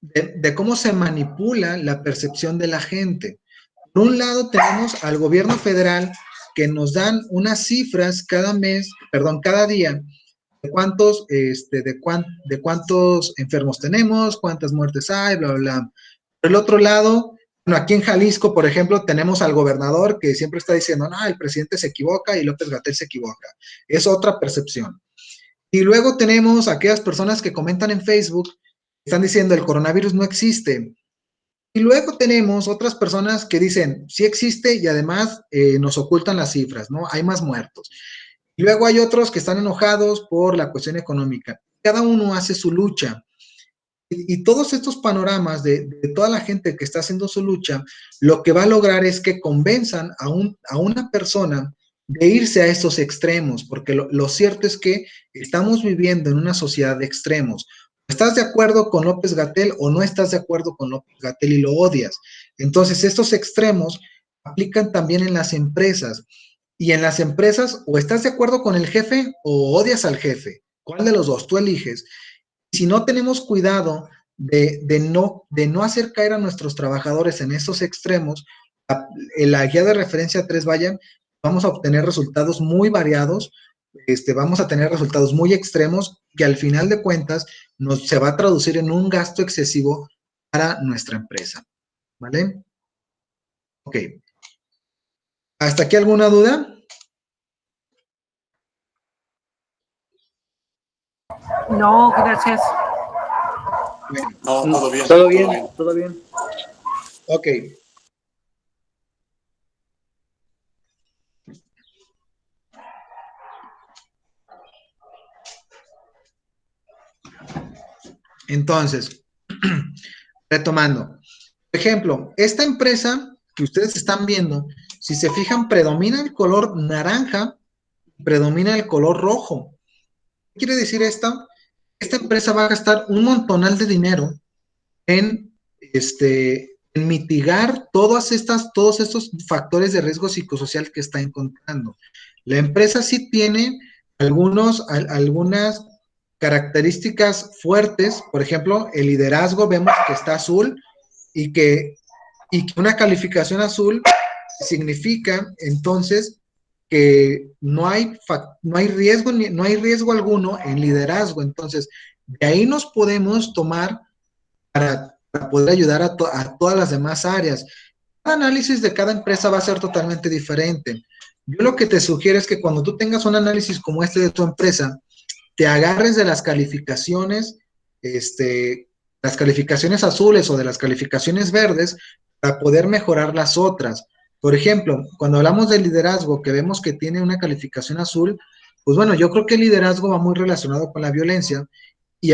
Speaker 1: de cómo se manipula la percepción de la gente. Por un lado tenemos al gobierno federal que nos dan unas cifras cada día de de cuántos enfermos tenemos, cuántas muertes hay, bla, bla, bla. Por el otro lado, bueno, aquí en Jalisco, por ejemplo, tenemos al gobernador que siempre está diciendo, no, el presidente se equivoca y López-Gatell se equivoca. Es otra percepción. Y luego tenemos a aquellas personas que comentan en Facebook, están diciendo el coronavirus no existe. Y luego tenemos otras personas que dicen, sí existe y además nos ocultan las cifras, ¿no? Hay más muertos. Y luego hay otros que están enojados por la cuestión económica. Cada uno hace su lucha. Y todos estos panoramas de toda la gente que está haciendo su lucha, lo que va a lograr es que convenzan a una persona de irse a estos extremos, porque lo cierto es que estamos viviendo en una sociedad de extremos. ¿Estás de acuerdo con López-Gatell o no estás de acuerdo con López-Gatell y lo odias? Entonces, estos extremos aplican también en las empresas. Y en las empresas, o estás de acuerdo con el jefe o odias al jefe. ¿Cuál de los dos? Tú eliges. Si no tenemos cuidado de no hacer caer a nuestros trabajadores en estos extremos, la guía de referencia 3 Vayan, vamos a obtener resultados muy variados, vamos a tener resultados muy extremos que al final de cuentas se va a traducir en un gasto excesivo para nuestra empresa. ¿Vale? Ok. ¿Hasta aquí alguna duda?
Speaker 3: No, gracias.
Speaker 2: No, todo bien.
Speaker 4: Todo bien, todo bien.
Speaker 1: Ok. Entonces, retomando. Por ejemplo, esta empresa que ustedes están viendo, si se fijan, predomina el color naranja, predomina el color rojo. ¿Qué quiere decir esto? Esta empresa va a gastar un montonal de dinero en, en mitigar todos estos factores de riesgo psicosocial que está encontrando. La empresa sí tiene algunas características fuertes, por ejemplo, el liderazgo vemos que está azul y que una calificación azul significa entonces que no hay riesgo alguno en liderazgo. Entonces, de ahí nos podemos tomar para poder ayudar a todas las demás áreas. El análisis de cada empresa va a ser totalmente diferente. Yo lo que te sugiero es que cuando tú tengas un análisis como este de tu empresa, te agarres de las calificaciones azules o de las calificaciones verdes para poder mejorar las otras. Por ejemplo, cuando hablamos de liderazgo, que vemos que tiene una calificación azul, pues bueno, yo creo que el liderazgo va muy relacionado con la violencia y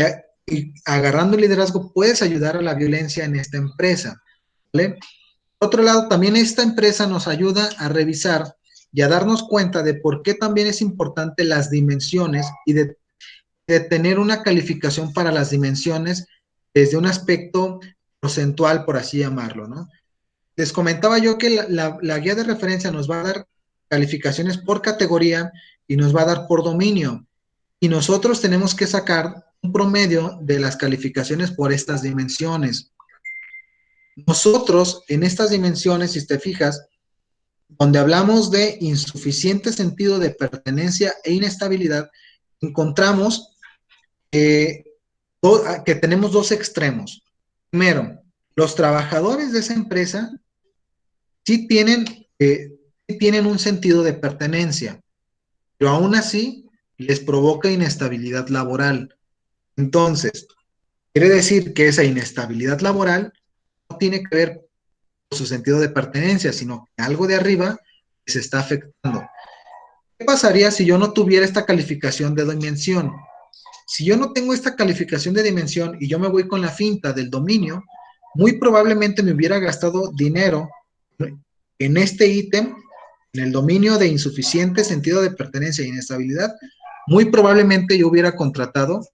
Speaker 1: agarrando el liderazgo puedes ayudar a la violencia en esta empresa, ¿vale? Por otro lado, también esta empresa nos ayuda a revisar y a darnos cuenta de por qué también es importante las dimensiones y de tener una calificación para las dimensiones desde un aspecto porcentual, por así llamarlo, ¿no? Les comentaba yo que la guía de referencia nos va a dar calificaciones por categoría y nos va a dar por dominio. Y nosotros tenemos que sacar un promedio de las calificaciones por estas dimensiones. Nosotros, en estas dimensiones, si te fijas, donde hablamos de insuficiente sentido de pertenencia e inestabilidad, encontramos que tenemos dos extremos. Primero, los trabajadores de esa empresa sí tienen un sentido de pertenencia, pero aún así les provoca inestabilidad laboral. Entonces, quiere decir que esa inestabilidad laboral no tiene que ver con su sentido de pertenencia, sino que algo de arriba se está afectando. ¿Qué pasaría si yo no tuviera esta calificación de dimensión? Si yo no tengo esta calificación de dimensión y yo me voy con la finta del dominio, muy probablemente me hubiera gastado dinero en este ítem, en el dominio de insuficiente sentido de pertenencia e inestabilidad. Muy probablemente yo hubiera contratado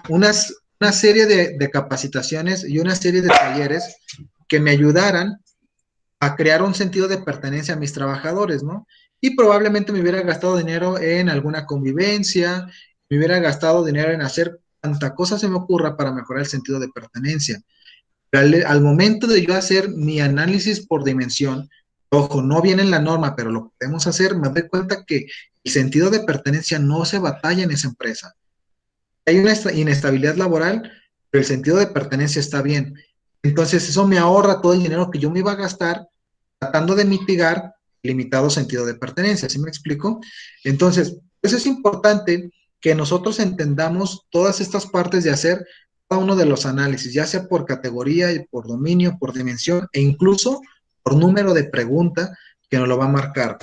Speaker 1: una serie de capacitaciones y una serie de talleres que me ayudaran a crear un sentido de pertenencia a mis trabajadores, ¿no? Y probablemente me hubiera gastado dinero en alguna convivencia, me hubiera gastado dinero en hacer tanta cosa se me ocurra para mejorar el sentido de pertenencia. Pero al momento de yo hacer mi análisis por dimensión, ojo, no viene en la norma, pero lo podemos hacer, me doy cuenta que el sentido de pertenencia no se batalla en esa empresa. Hay una inestabilidad laboral, pero el sentido de pertenencia está bien. Entonces eso me ahorra todo el dinero que yo me iba a gastar tratando de mitigar el limitado sentido de pertenencia, ¿sí me explico? Entonces, pues es importante que nosotros entendamos todas estas partes de hacer cada uno de los análisis, ya sea por categoría, por dominio, por dimensión e incluso por número de pregunta que nos lo va a marcar,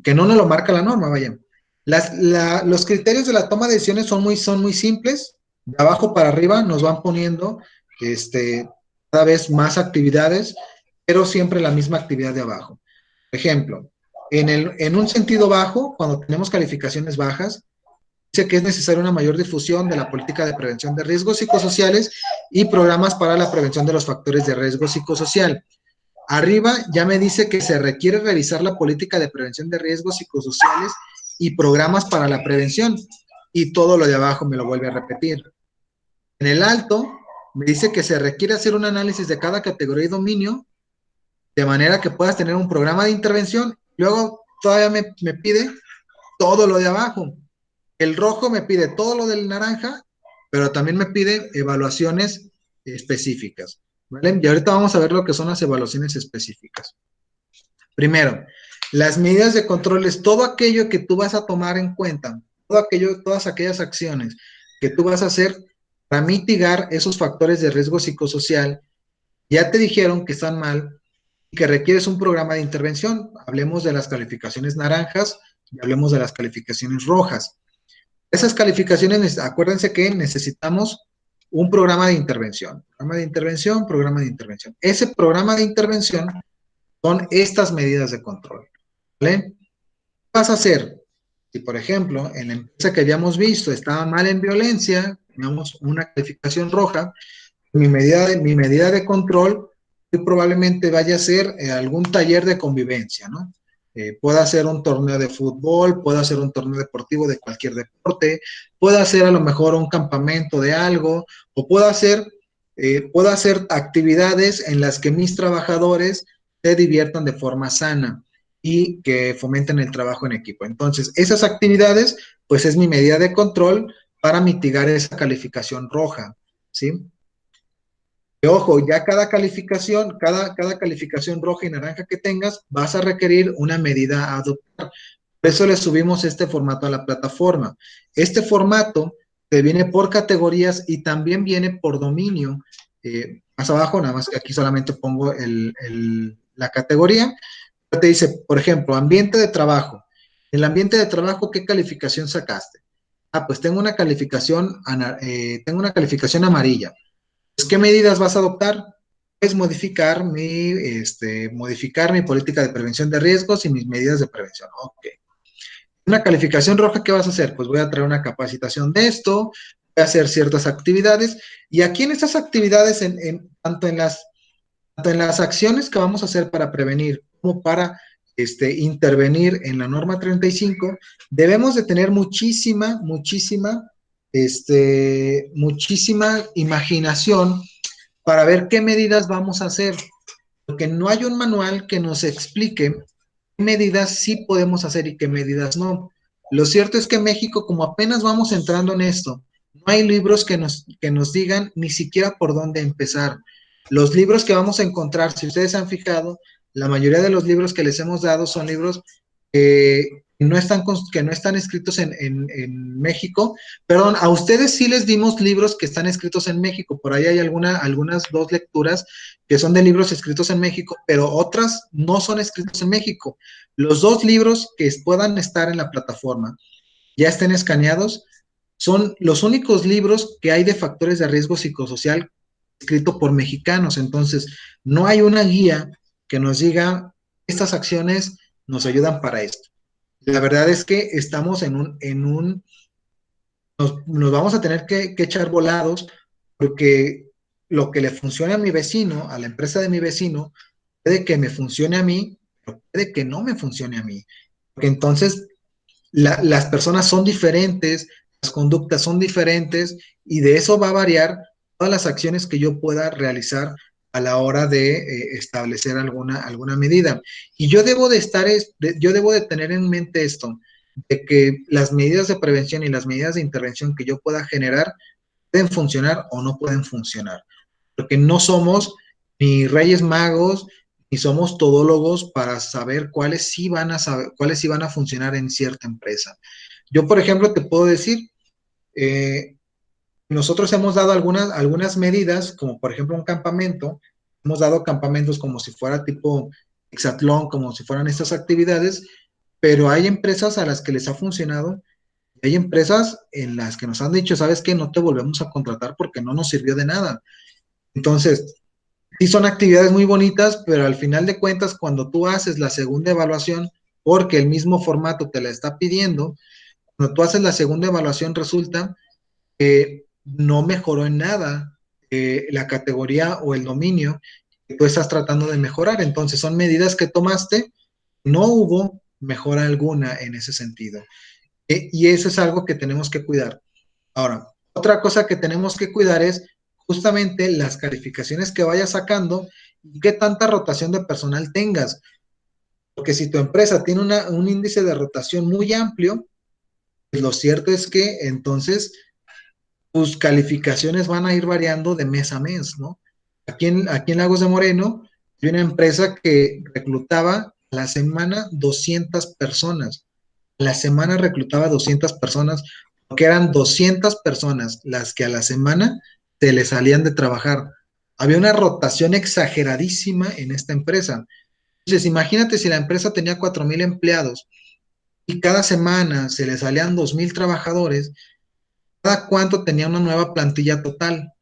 Speaker 1: que no nos lo marca la norma, vaya. Los criterios de la toma de decisiones son muy simples, de abajo para arriba nos van poniendo cada vez más actividades, pero siempre la misma actividad de abajo. Por ejemplo, en un sentido bajo, cuando tenemos calificaciones bajas, dice que es necesaria una mayor difusión de la política de prevención de riesgos psicosociales y programas para la prevención de los factores de riesgo psicosocial. Arriba ya me dice que se requiere revisar la política de prevención de riesgos psicosociales y programas para la prevención. Y todo lo de abajo me lo vuelve a repetir. En el alto me dice que se requiere hacer un análisis de cada categoría y dominio de manera que puedas tener un programa de intervención. Luego todavía me pide todo lo de abajo. El rojo me pide todo lo del naranja, pero también me pide evaluaciones específicas, ¿vale? Y ahorita vamos a ver lo que son las evaluaciones específicas. Primero, las medidas de control es todo aquello que tú vas a tomar en cuenta, todas aquellas acciones que tú vas a hacer para mitigar esos factores de riesgo psicosocial. Ya te dijeron que están mal y que requieres un programa de intervención. Hablemos de las calificaciones naranjas y hablemos de las calificaciones rojas. Esas calificaciones, acuérdense que necesitamos un programa de intervención. Programa de intervención, programa de intervención. Ese programa de intervención son estas medidas de control. ¿Vale? ¿Qué vas a hacer? Si, por ejemplo, en la empresa que habíamos visto estaba mal en violencia, teníamos una calificación roja, mi medida de control muy probablemente vaya a ser algún taller de convivencia, ¿no? Pueda ser un torneo de fútbol, pueda ser un torneo deportivo de cualquier deporte, pueda ser a lo mejor un campamento de algo, o pueda hacer actividades en las que mis trabajadores se diviertan de forma sana y que fomenten el trabajo en equipo. Entonces, esas actividades, pues es mi medida de control para mitigar esa calificación roja, ¿sí? Y ojo, ya cada calificación roja y naranja que tengas, vas a requerir una medida a adoptar. Por eso le subimos este formato a la plataforma. Este formato te viene por categorías y también viene por dominio. Más abajo, nada más que aquí solamente pongo la categoría. Te dice, por ejemplo, ambiente de trabajo. En el ambiente de trabajo, ¿qué calificación sacaste? Ah, pues tengo una calificación amarilla. Pues, ¿qué medidas vas a adoptar? Pues modificar mi política de prevención de riesgos y mis medidas de prevención. Ok. Una calificación roja, ¿qué vas a hacer? Pues voy a traer una capacitación de esto, voy a hacer ciertas actividades, y aquí en estas actividades, tanto en las acciones que vamos a hacer para prevenir como para intervenir en la norma 35, debemos de tener muchísima imaginación para ver qué medidas vamos a hacer, porque no hay un manual que nos explique qué medidas sí podemos hacer y qué medidas no. Lo cierto es que en México, como apenas vamos entrando en esto, no hay libros que nos digan ni siquiera por dónde empezar. Los libros que vamos a encontrar, si ustedes han fijado, la mayoría de los libros que les hemos dado son libros que no están escritos en México. Perdón, a ustedes sí les dimos libros que están escritos en México. Por ahí hay algunas 2 lecturas que son de libros escritos en México, pero otras no son escritos en México. Los 2 libros que puedan estar en la plataforma, ya estén escaneados, son los únicos libros que hay de factores de riesgo psicosocial escrito por mexicanos. Entonces, no hay una guía que nos diga, estas acciones nos ayudan para esto. La verdad es que estamos nos vamos a tener que echar volados, porque lo que le funcione a mi vecino, a la empresa de mi vecino, puede que me funcione a mí, pero puede que no me funcione a mí. Porque entonces las personas son diferentes, las conductas son diferentes, y de eso va a variar todas las acciones que yo pueda realizar a la hora de establecer alguna medida. Y yo debo de tener en mente esto, de que las medidas de prevención y las medidas de intervención que yo pueda generar pueden funcionar o no pueden funcionar, porque no somos ni reyes magos, ni somos todólogos para saber cuáles sí van a funcionar en cierta empresa. Yo, por ejemplo, te puedo decir, nosotros hemos dado algunas medidas, como por ejemplo un campamento. Hemos dado campamentos como si fuera tipo hexatlón, como si fueran estas actividades, pero hay empresas a las que les ha funcionado, y hay empresas en las que nos han dicho, ¿sabes qué? No te volvemos a contratar porque no nos sirvió de nada. Entonces, sí son actividades muy bonitas, pero al final de cuentas, cuando tú haces la segunda evaluación, porque el mismo formato te la está pidiendo, cuando tú haces la segunda evaluación resulta que no mejoró en nada la categoría o el dominio que tú estás tratando de mejorar. Entonces son medidas que tomaste, no hubo mejora alguna en ese sentido. Y eso es algo que tenemos que cuidar. Ahora, otra cosa que tenemos que cuidar es justamente las calificaciones que vayas sacando y qué tanta rotación de personal tengas. Porque si tu empresa tiene un índice de rotación muy amplio, pues lo cierto es que entonces tus calificaciones van a ir variando de mes a mes, ¿no? Aquí en Lagos de Moreno hay una empresa que reclutaba a la semana 200 personas. A la semana reclutaba 200 personas que eran 200 personas las que a la semana se les salían de trabajar. Había una rotación exageradísima en esta empresa. Entonces, imagínate si la empresa tenía 4,000 empleados y cada semana se le salían 2,000 trabajadores, ¿cada cuánto tenía una nueva plantilla total?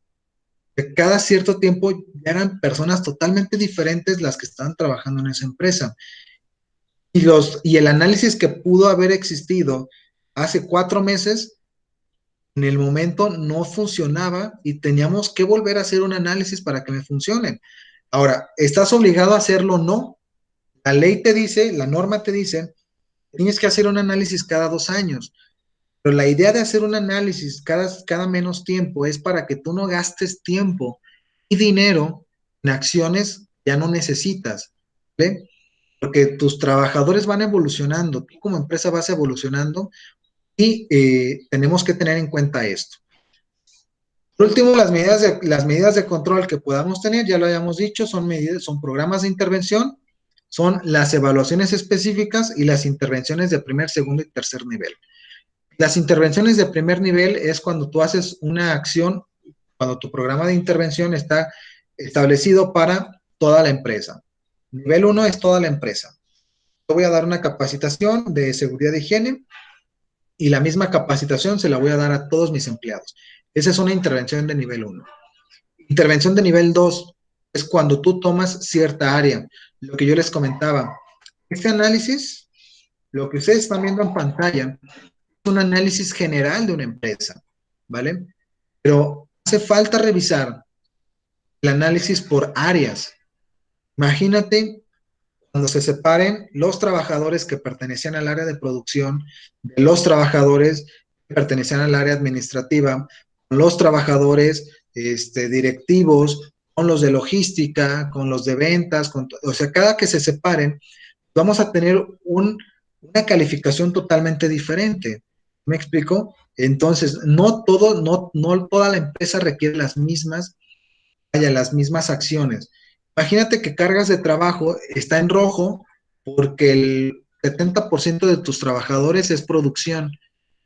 Speaker 1: Que cada cierto tiempo ya eran personas totalmente diferentes las que estaban trabajando en esa empresa. Y el análisis que pudo haber existido hace 4 meses, en el momento no funcionaba y teníamos que volver a hacer un análisis para que me funcionen. Ahora, ¿estás obligado a hacerlo? No. La ley te dice, la norma te dice, tienes que hacer un análisis cada 2 años. Pero la idea de hacer un análisis cada menos tiempo es para que tú no gastes tiempo y dinero en acciones que ya no necesitas, ¿vale? Porque tus trabajadores van evolucionando, tú como empresa vas evolucionando y tenemos que tener en cuenta esto. Por último, las medidas de control que podamos tener, ya lo habíamos dicho, son programas de intervención, son las evaluaciones específicas y las intervenciones de primer, segundo y tercer nivel. Las intervenciones de primer nivel es cuando tú haces una acción, cuando tu programa de intervención está establecido para toda la empresa. Nivel 1 es toda la empresa. Yo voy a dar una capacitación de seguridad e higiene y la misma capacitación se la voy a dar a todos mis empleados. Esa es una intervención de nivel 1. Intervención de nivel 2 es cuando tú tomas cierta área. Lo que yo les comentaba. Este análisis, lo que ustedes están viendo en pantalla, un análisis general de una empresa, ¿vale? Pero hace falta revisar el análisis por áreas. Imagínate cuando se separen los trabajadores que pertenecían al área de producción de los trabajadores que pertenecían al área administrativa, los trabajadores directivos, con los de logística, con los de ventas, o sea, cada que se separen, vamos a tener una calificación totalmente diferente. ¿Me explico? Entonces, no toda la empresa requiere las mismas acciones. Imagínate que cargas de trabajo está en rojo porque el 70% de tus trabajadores es producción.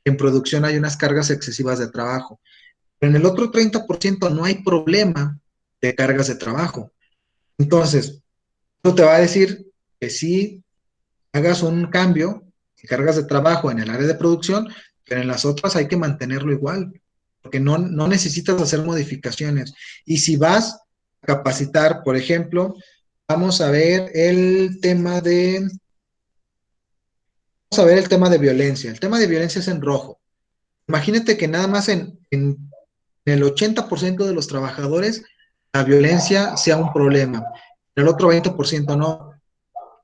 Speaker 1: En producción hay unas cargas excesivas de trabajo. Pero en el otro 30% no hay problema de cargas de trabajo. Entonces, esto te va a decir que si hagas un cambio de cargas de trabajo en el área de producción, pero en las otras hay que mantenerlo igual, porque no necesitas hacer modificaciones. Y si vas a capacitar, por ejemplo, vamos a ver el tema de violencia. El tema de violencia es en rojo. Imagínate que nada más en el 80% de los trabajadores la violencia sea un problema, en el otro 20% no.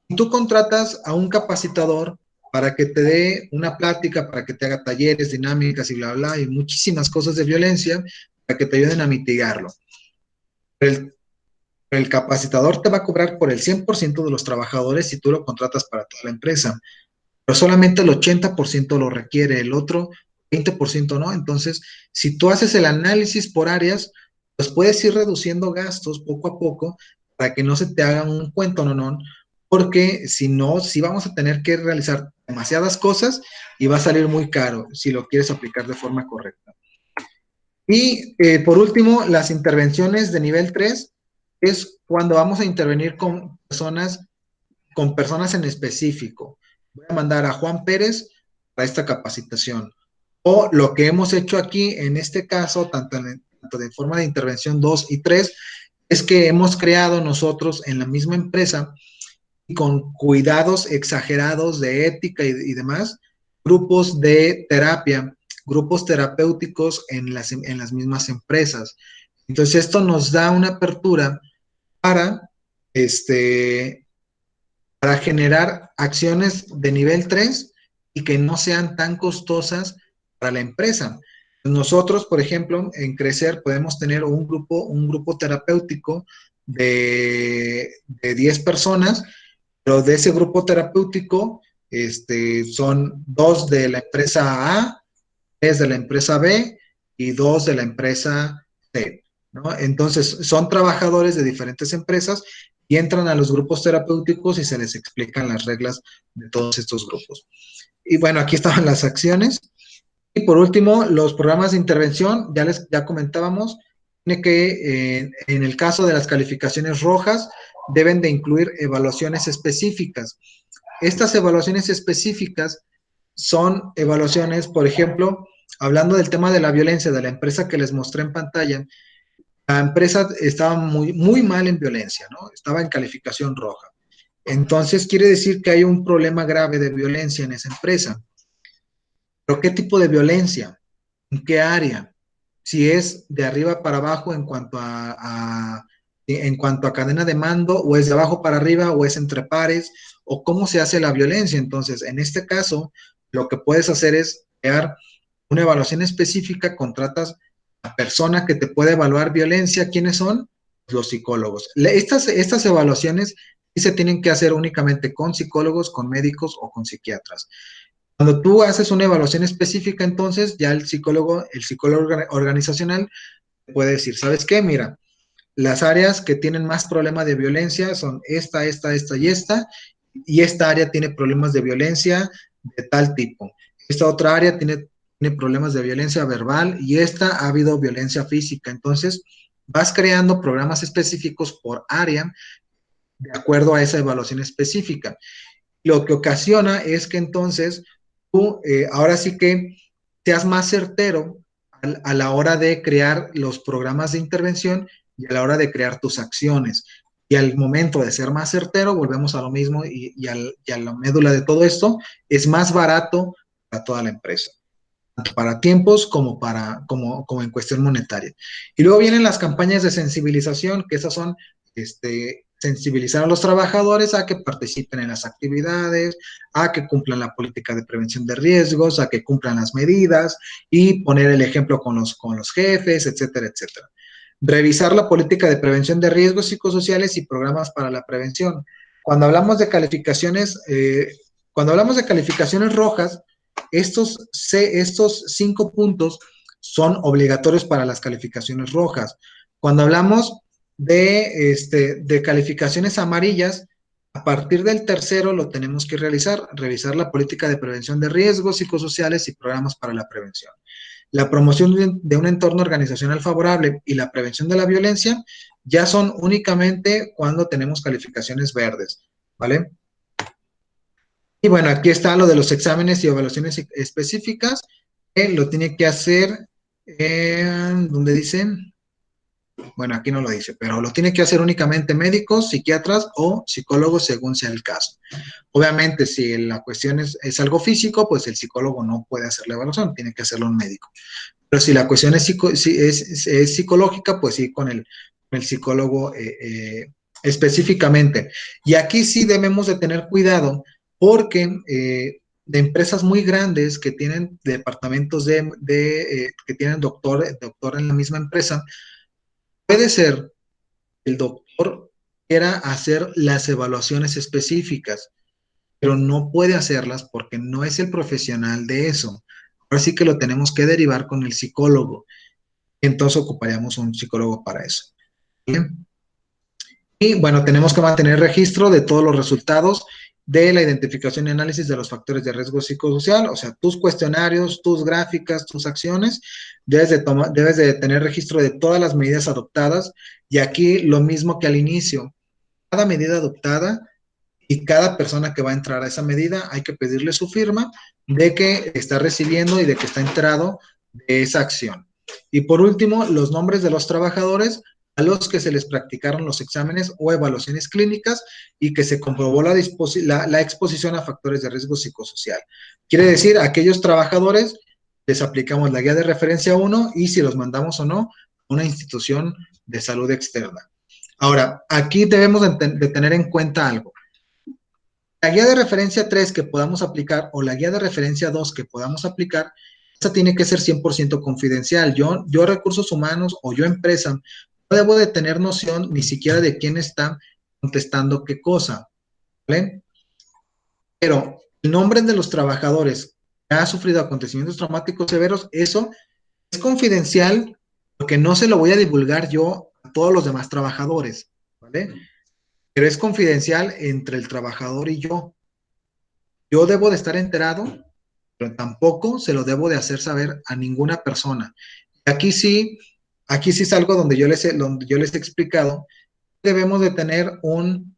Speaker 1: Y tú contratas a un capacitador para que te dé una plática, para que te haga talleres, dinámicas y bla, bla, y muchísimas cosas de violencia para que te ayuden a mitigarlo. El capacitador te va a cobrar por el 100% de los trabajadores si tú lo contratas para toda la empresa, pero solamente el 80% lo requiere, el otro 20% no. Entonces, si tú haces el análisis por áreas, pues puedes ir reduciendo gastos poco a poco para que no se te haga un cuento, no, porque si no, sí vamos a tener que realizar demasiadas cosas y va a salir muy caro si lo quieres aplicar de forma correcta. Y por último, las intervenciones de nivel 3 es cuando vamos a intervenir con personas en específico. Voy a mandar a Juan Pérez para esta capacitación. O lo que hemos hecho aquí, en este caso, tanto de forma de intervención 2 y 3, es que hemos creado nosotros en la misma empresa, y con cuidados exagerados de ética y demás, grupos de terapia, grupos terapéuticos en las mismas empresas. Entonces, esto nos da una apertura para generar acciones de nivel 3 y que no sean tan costosas para la empresa. Nosotros, por ejemplo, en Crecer podemos tener un grupo terapéutico de 10 personas, pero de ese grupo terapéutico son 2 de la empresa A, 3 de la empresa B y 2 de la empresa C, ¿no? Entonces, son trabajadores de diferentes empresas y entran a los grupos terapéuticos y se les explican las reglas de todos estos grupos. Y bueno, aquí estaban las acciones. Y por último, los programas de intervención, ya comentábamos, tiene que, en el caso de las calificaciones rojas, deben de incluir evaluaciones específicas. Estas evaluaciones específicas son evaluaciones, por ejemplo, hablando del tema de la violencia de la empresa que les mostré en pantalla, la empresa estaba muy, muy mal en violencia, ¿no? Estaba en calificación roja. Entonces, quiere decir que hay un problema grave de violencia en esa empresa. ¿Pero qué tipo de violencia? ¿En qué área? Si es de arriba para abajo en cuanto a cadena de mando, o es de abajo para arriba, o es entre pares, o cómo se hace la violencia. Entonces, en este caso, lo que puedes hacer es crear una evaluación específica, contratas a persona que te puede evaluar violencia. ¿Quiénes son? Los psicólogos. Estas evaluaciones sí se tienen que hacer únicamente con psicólogos, con médicos o con psiquiatras. Cuando tú haces una evaluación específica, entonces ya el psicólogo organizacional puede decir, ¿sabes qué? Mira, las áreas que tienen más problemas de violencia son esta y esta área tiene problemas de violencia de tal tipo. Esta otra área tiene problemas de violencia verbal y esta ha habido violencia física. Entonces, vas creando programas específicos por área de acuerdo a esa evaluación específica. Lo que ocasiona es que entonces tú ahora sí que seas más certero a la hora de crear los programas de intervención y a la hora de crear tus acciones. Y al momento de ser más certero, volvemos a lo mismo y a la médula de todo esto, es más barato para toda la empresa, tanto para tiempos como en cuestión monetaria. Y luego vienen las campañas de sensibilización, que esas son sensibilizar a los trabajadores a que participen en las actividades, a que cumplan la política de prevención de riesgos, a que cumplan las medidas y poner el ejemplo con los jefes, etcétera, etcétera. Revisar la política de prevención de riesgos psicosociales y programas para la prevención. Cuando hablamos de calificaciones rojas, estos 5 puntos son obligatorios para las calificaciones rojas. Cuando hablamos de calificaciones amarillas, a partir del tercero lo tenemos que revisar la política de prevención de riesgos psicosociales y programas para la prevención. La promoción de un entorno organizacional favorable y la prevención de la violencia ya son únicamente cuando tenemos calificaciones verdes, ¿vale? Y bueno, aquí está lo de los exámenes y evaluaciones específicas, que lo tiene que hacer, ¿dónde dicen? Bueno, aquí no lo dice, pero lo tiene que hacer únicamente médicos, psiquiatras o psicólogos según sea el caso. Obviamente, si la cuestión es algo físico, pues el psicólogo no puede hacer la evaluación, tiene que hacerlo un médico. Pero si la cuestión es psicológica, pues sí, con el psicólogo específicamente. Y aquí sí debemos de tener cuidado porque de empresas muy grandes que tienen departamentos que tienen doctor en la misma empresa, puede ser el doctor quiera hacer las evaluaciones específicas, pero no puede hacerlas porque no es el profesional de eso. Ahora sí que lo tenemos que derivar con el psicólogo. Entonces ocuparíamos un psicólogo para eso. ¿Bien? Y bueno, tenemos que mantener registro de todos los resultados de la identificación y análisis de los factores de riesgo psicosocial, o sea, tus cuestionarios, tus gráficas, tus acciones, debes de tener registro de todas las medidas adoptadas, y aquí lo mismo que al inicio, cada medida adoptada y cada persona que va a entrar a esa medida hay que pedirle su firma de que está recibiendo y de que está enterado de esa acción. Y por último, los nombres de los trabajadores a los que se les practicaron los exámenes o evaluaciones clínicas y que se comprobó la exposición a factores de riesgo psicosocial. Quiere decir, a aquellos trabajadores les aplicamos la guía de referencia 1 y si los mandamos o no a una institución de salud externa. Ahora, aquí debemos de tener en cuenta algo. La guía de referencia 3 que podamos aplicar o la guía de referencia 2 que podamos aplicar, esta tiene que ser 100% confidencial. Yo recursos humanos o yo empresa, no debo de tener noción ni siquiera de quién está contestando qué cosa, ¿vale? Pero el nombre de los trabajadores que han sufrido acontecimientos traumáticos severos, eso es confidencial porque no se lo voy a divulgar yo a todos los demás trabajadores, ¿vale? Pero es confidencial entre el trabajador y yo. Yo debo de estar enterado pero tampoco se lo debo de hacer saber a ninguna persona. Aquí sí es algo donde donde yo les he explicado, debemos de tener un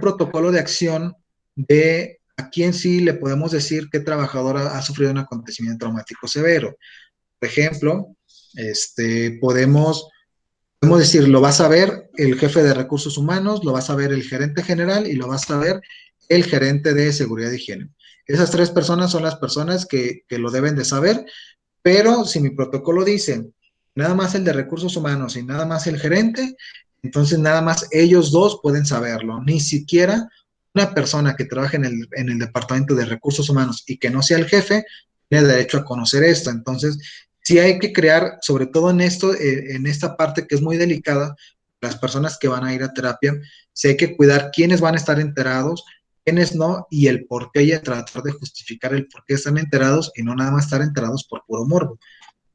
Speaker 1: protocolo de acción de a quién sí le podemos decir qué trabajador ha sufrido un acontecimiento traumático severo. Por ejemplo, podemos decir, lo va a saber el jefe de recursos humanos, lo va a saber el gerente general y lo va a saber el gerente de seguridad y higiene. Esas 3 personas son las personas que lo deben de saber, pero si mi protocolo dice nada más el de recursos humanos y nada más el gerente, entonces nada más ellos 2 pueden saberlo. Ni siquiera una persona que trabaje en el departamento de recursos humanos y que no sea el jefe tiene derecho a conocer esto. Entonces, sí hay que crear, sobre todo en en esta parte que es muy delicada, las personas que van a ir a terapia, sí hay que cuidar quiénes van a estar enterados, quiénes no, y el por qué, y tratar de justificar el por qué están enterados y no nada más estar enterados por puro morbo,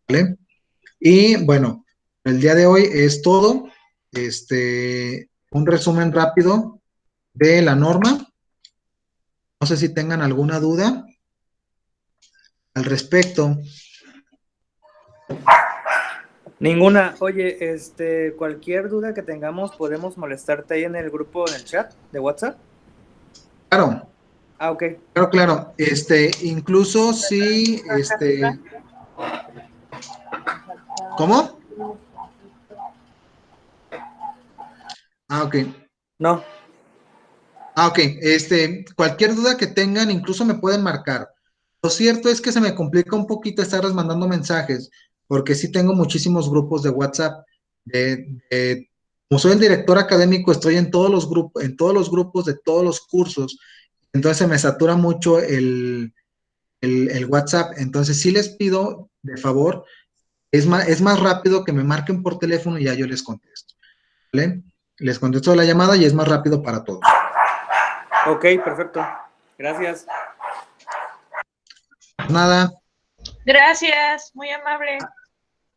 Speaker 1: ¿vale? Y bueno, el día de hoy es todo. Un resumen rápido de la norma. No sé si tengan alguna duda al respecto.
Speaker 4: Ninguna. Oye, cualquier duda que tengamos, podemos molestarte ahí en el grupo, en el chat de WhatsApp.
Speaker 1: Claro.
Speaker 4: Ah, ok.
Speaker 1: Claro. Incluso si, ¿cómo? Ah, ok.
Speaker 4: No.
Speaker 1: Ah, ok. Cualquier duda que tengan, incluso me pueden marcar. Lo cierto es que se me complica un poquito estarles mandando mensajes, porque sí tengo muchísimos grupos de WhatsApp. Como soy el director académico, estoy en todos los grupos de todos los cursos, entonces se me satura mucho el WhatsApp. Entonces sí les pido, de favor, es más rápido que me marquen por teléfono y ya yo les contesto, ¿vale? Les contesto la llamada y es más rápido para todos.
Speaker 4: Ok, perfecto. Gracias.
Speaker 1: Nada.
Speaker 3: Gracias, muy amable.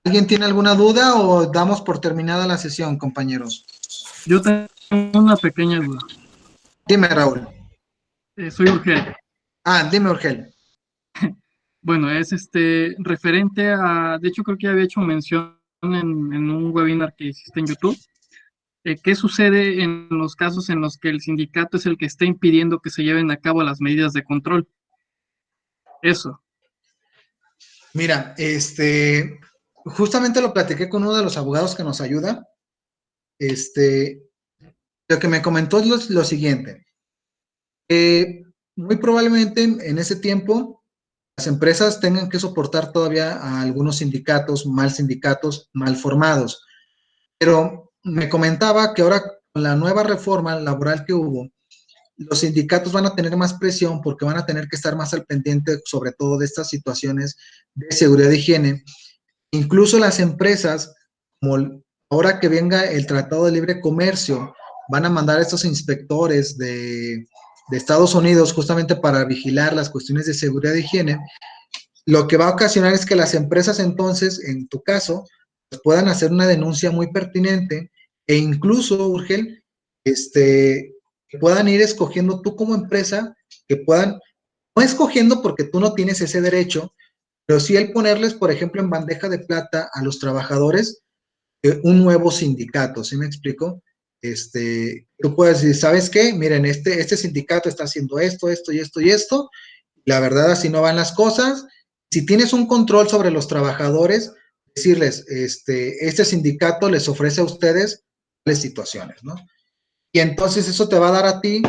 Speaker 1: ¿Alguien tiene alguna duda o damos por terminada la sesión, compañeros?
Speaker 6: Yo tengo una pequeña duda.
Speaker 1: Dime, Raúl.
Speaker 6: Soy Urgel.
Speaker 1: Dime, Urgel.
Speaker 6: Bueno, es referente a, de hecho creo que ya había hecho mención en un webinar que hiciste en YouTube. ¿Qué sucede en los casos en los que el sindicato es el que está impidiendo que se lleven a cabo las medidas de control? Eso.
Speaker 1: Mira, justamente lo platiqué con uno de los abogados que nos ayuda. Lo que me comentó es lo siguiente. Muy probablemente en ese tiempo las empresas tengan que soportar todavía a algunos sindicatos mal formados. Pero me comentaba que ahora con la nueva reforma laboral que hubo, los sindicatos van a tener más presión porque van a tener que estar más al pendiente, sobre todo de estas situaciones de seguridad e higiene. Incluso las empresas, como ahora que venga el Tratado de Libre Comercio, van a mandar a estos inspectores de Estados Unidos justamente para vigilar las cuestiones de seguridad e higiene. Lo que va a ocasionar es que las empresas entonces, en tu caso, pues puedan hacer una denuncia muy pertinente e incluso, Urgel, que puedan ir escogiendo tú como empresa, que puedan, no escogiendo porque tú no tienes ese derecho, pero sí el ponerles, por ejemplo, en bandeja de plata a los trabajadores un nuevo sindicato, ¿sí me explico? Tú puedes decir, ¿sabes qué? Miren, este sindicato está haciendo esto, esto y esto y esto, la verdad así no van las cosas. Si tienes un control sobre los trabajadores, decirles, este sindicato les ofrece a ustedes tales situaciones, ¿no? Y entonces eso te va a dar a ti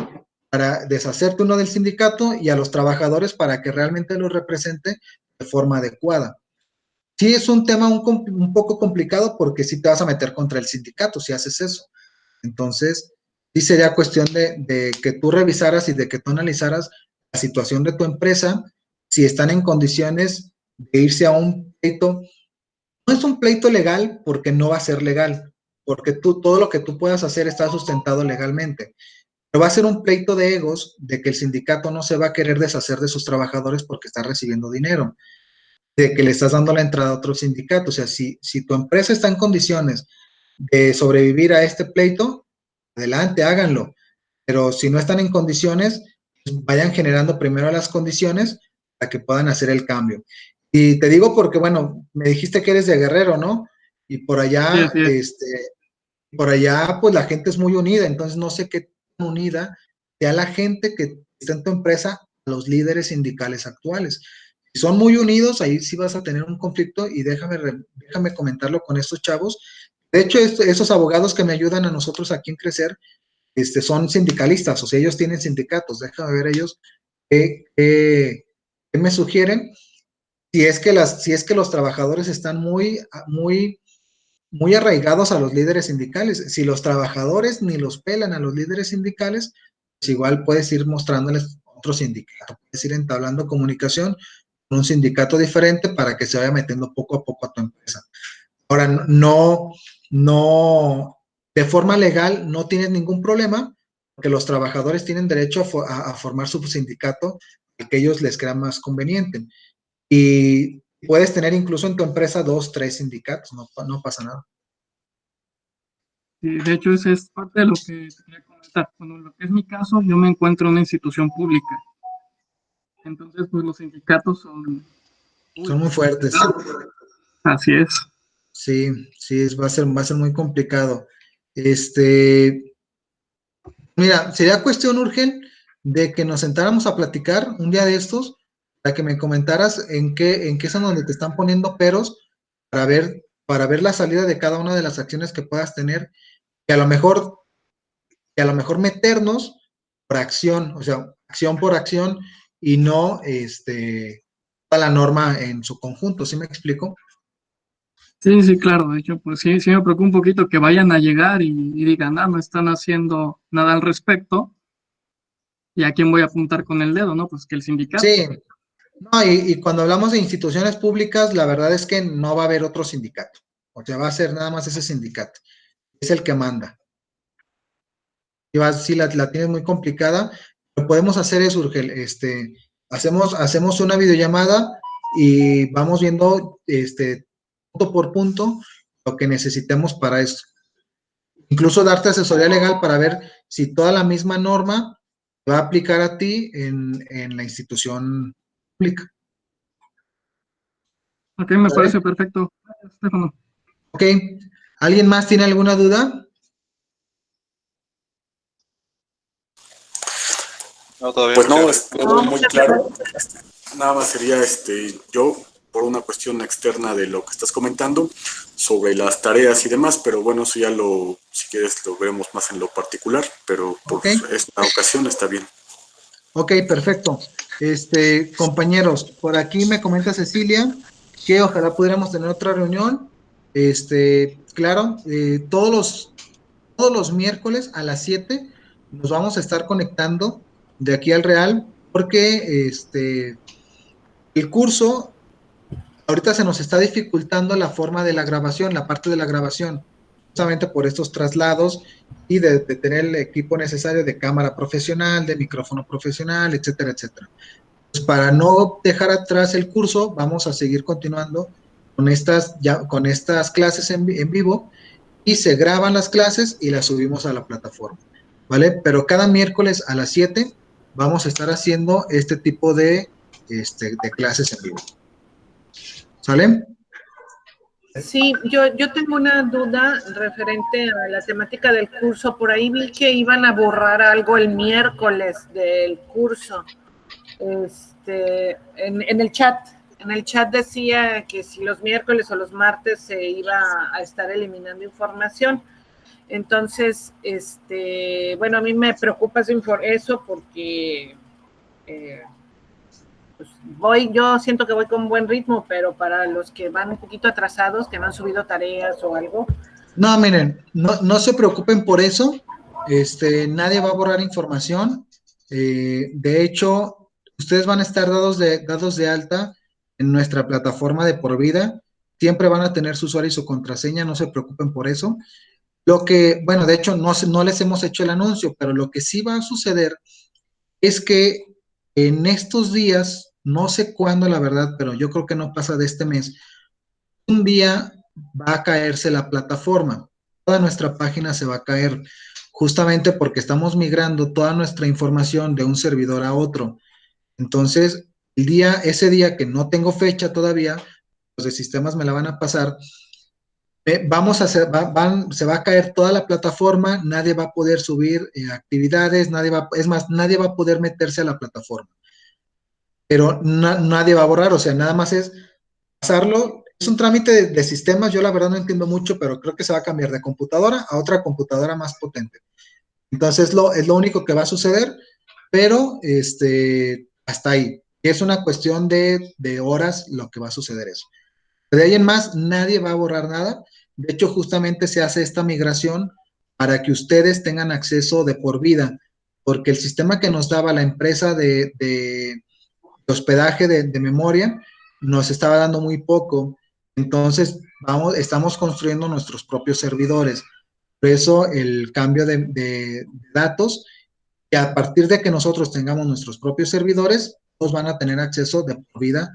Speaker 1: para deshacerte uno del sindicato y a los trabajadores para que realmente los represente de forma adecuada. Sí es un tema un poco complicado porque sí te vas a meter contra el sindicato si haces eso. Entonces, sí sería cuestión de que tú revisaras y de que tú analizaras la situación de tu empresa, si están en condiciones de irse a un pleito. No es un pleito legal porque no va a ser legal, porque todo lo que tú puedas hacer está sustentado legalmente. Pero va a ser un pleito de egos de que el sindicato no se va a querer deshacer de sus trabajadores porque está recibiendo dinero, de que le estás dando la entrada a otro sindicato. O sea, si tu empresa está en condiciones de sobrevivir a este pleito, adelante, háganlo. Pero si no están en condiciones, pues vayan generando primero las condiciones para que puedan hacer el cambio. Y te digo porque, bueno, me dijiste que eres de Guerrero, ¿no? Y
Speaker 6: Sí, sí,
Speaker 1: por allá, pues la gente es muy unida, entonces no sé qué tan unida sea la gente que está en tu empresa a los líderes sindicales actuales. Si son muy unidos, ahí sí vas a tener un conflicto y déjame comentarlo con estos chavos. De hecho, esos abogados que me ayudan a nosotros aquí en Crecer, son sindicalistas, o sea, ellos tienen sindicatos, déjame ver ellos qué me sugieren. Si es que los trabajadores están muy arraigados a los líderes sindicales. Si los trabajadores ni los pelan a los líderes sindicales, pues igual puedes ir mostrándoles otro sindicato, puedes ir entablando comunicación con un sindicato diferente para que se vaya metiendo poco a poco a tu empresa. Ahora, no, de forma legal no tienes ningún problema, porque los trabajadores tienen derecho a formar su sindicato, el que ellos les crea más conveniente. Y puedes tener incluso en tu empresa 2, 3 sindicatos, no pasa nada.
Speaker 6: sí, de hecho, esa es parte de lo que te quería comentar. Bueno, lo que es mi caso, yo me encuentro en una institución pública. Entonces, pues los sindicatos son,
Speaker 1: Son
Speaker 6: uy,
Speaker 1: muy fuertes.
Speaker 6: así es.
Speaker 1: Sí, sí, va a ser muy complicado. Este, Mira, sería cuestión urgente de que nos sentáramos a platicar un día de estos para que me comentaras en qué es en donde te están poniendo peros para ver la salida de cada una de las acciones que puedas tener y a lo mejor meternos por acción, o sea, acción por acción y no toda la norma en su conjunto, ¿sí me explico?
Speaker 6: Sí, sí, claro. De hecho, pues sí, sí me preocupa un poquito que vayan a llegar y digan, no están haciendo nada al respecto. ¿Y a quién voy a apuntar con el dedo, no? Pues que el sindicato.
Speaker 1: Sí, no, y cuando hablamos de instituciones públicas, la verdad es que no va a haber otro sindicato. O sea, va a ser nada más ese sindicato. Es el que manda. Y sí, la tienes muy complicada. Lo que podemos hacer es, Urgel, hacemos una videollamada y vamos viendo punto por punto lo que necesitemos para eso. Incluso darte asesoría legal para ver si toda la misma norma va a aplicar a ti en la institución pública.
Speaker 6: Ok, me
Speaker 1: ¿Vale?
Speaker 6: parece perfecto. Gracias, Stefano.
Speaker 1: Ok. ¿Alguien más tiene alguna duda?
Speaker 7: No, todavía
Speaker 2: Pues
Speaker 7: muchas
Speaker 2: no,
Speaker 7: gracias.
Speaker 2: es todo muy
Speaker 3: muchas
Speaker 2: claro.
Speaker 3: gracias.
Speaker 2: Nada más sería yo, por una cuestión externa de lo que estás comentando, sobre las tareas y demás, pero bueno, eso ya si quieres, lo vemos más en lo particular, pero por
Speaker 1: Ok.
Speaker 2: esta ocasión está bien.
Speaker 1: Ok, perfecto. Compañeros, por aquí me comenta Cecilia que ojalá pudiéramos tener otra reunión. Claro, todos los miércoles a las 7 nos vamos a estar conectando de aquí al Real porque el curso ahorita se nos está dificultando la forma de la grabación, la parte de la grabación, justamente por estos traslados y de tener el equipo necesario de cámara profesional, de micrófono profesional, etcétera, etcétera. Pues para no dejar atrás el curso, vamos a seguir continuando con estas clases en vivo y se graban las clases y las subimos a la plataforma, ¿vale? Pero cada miércoles a las 7 vamos a estar haciendo este tipo de clases en vivo. ¿Sale?
Speaker 3: Sí, yo tengo una duda referente a la temática del curso. Por ahí vi que iban a borrar algo el miércoles del curso. En el chat. En el chat decía que si los miércoles o los martes se iba a estar eliminando información. Entonces, bueno, a mí me preocupa eso porque pues yo siento que voy con buen ritmo, pero para los que van un poquito atrasados, que no han subido tareas o algo.
Speaker 1: No, miren, no se preocupen por eso. Nadie va a borrar información. De hecho, ustedes van a estar dados de alta en nuestra plataforma de por vida. Siempre van a tener su usuario y su contraseña, no se preocupen por eso. Bueno, de hecho, no les hemos hecho el anuncio, pero lo que sí va a suceder es que en estos días, no sé cuándo la verdad, pero yo creo que no pasa de este mes, un día va a caerse la plataforma, toda nuestra página se va a caer, justamente porque estamos migrando toda nuestra información de un servidor a otro. Entonces, ese día que no tengo fecha todavía, los de sistemas me la van a pasar, se va a caer toda la plataforma, nadie va a poder subir actividades, es más, nadie va a poder meterse a la plataforma. Pero nadie va a borrar, o sea, nada más es pasarlo. Es un trámite de sistemas, yo la verdad no entiendo mucho, pero creo que se va a cambiar de computadora a otra computadora más potente. Entonces, es lo único que va a suceder, pero hasta ahí. Es una cuestión de horas lo que va a suceder eso. De ahí en más, nadie va a borrar nada. De hecho, justamente se hace esta migración para que ustedes tengan acceso de por vida, porque el sistema que nos daba la empresa de hospedaje de memoria nos estaba dando muy poco. Entonces, estamos construyendo nuestros propios servidores. Por eso el cambio de datos, y a partir de que nosotros tengamos nuestros propios servidores, todos van a tener acceso de por vida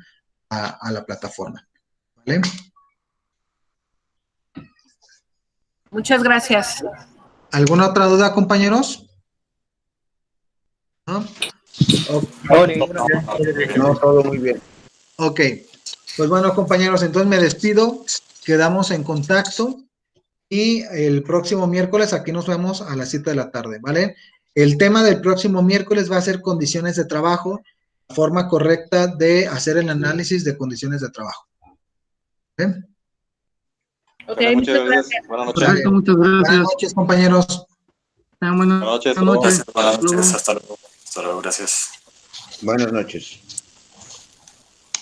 Speaker 1: a la plataforma. ¿Vale?
Speaker 3: Muchas gracias.
Speaker 1: ¿Alguna otra duda, compañeros? ¿No?
Speaker 7: No, todo muy bien.
Speaker 1: Ok. Pues bueno, compañeros, entonces me despido. Quedamos en contacto. Y el próximo miércoles aquí nos vemos a las 7 de la tarde, ¿vale? El tema del próximo miércoles va a ser condiciones de trabajo, la forma correcta de hacer el análisis de condiciones de trabajo. ¿Okay?
Speaker 3: Ok, muchas gracias.
Speaker 7: Buenas noches.
Speaker 6: Perfecto, muchas gracias.
Speaker 1: Buenas noches, compañeros.
Speaker 6: Buenas noches.
Speaker 2: Buenas noches, hasta luego. Hasta luego, gracias.
Speaker 7: Buenas noches.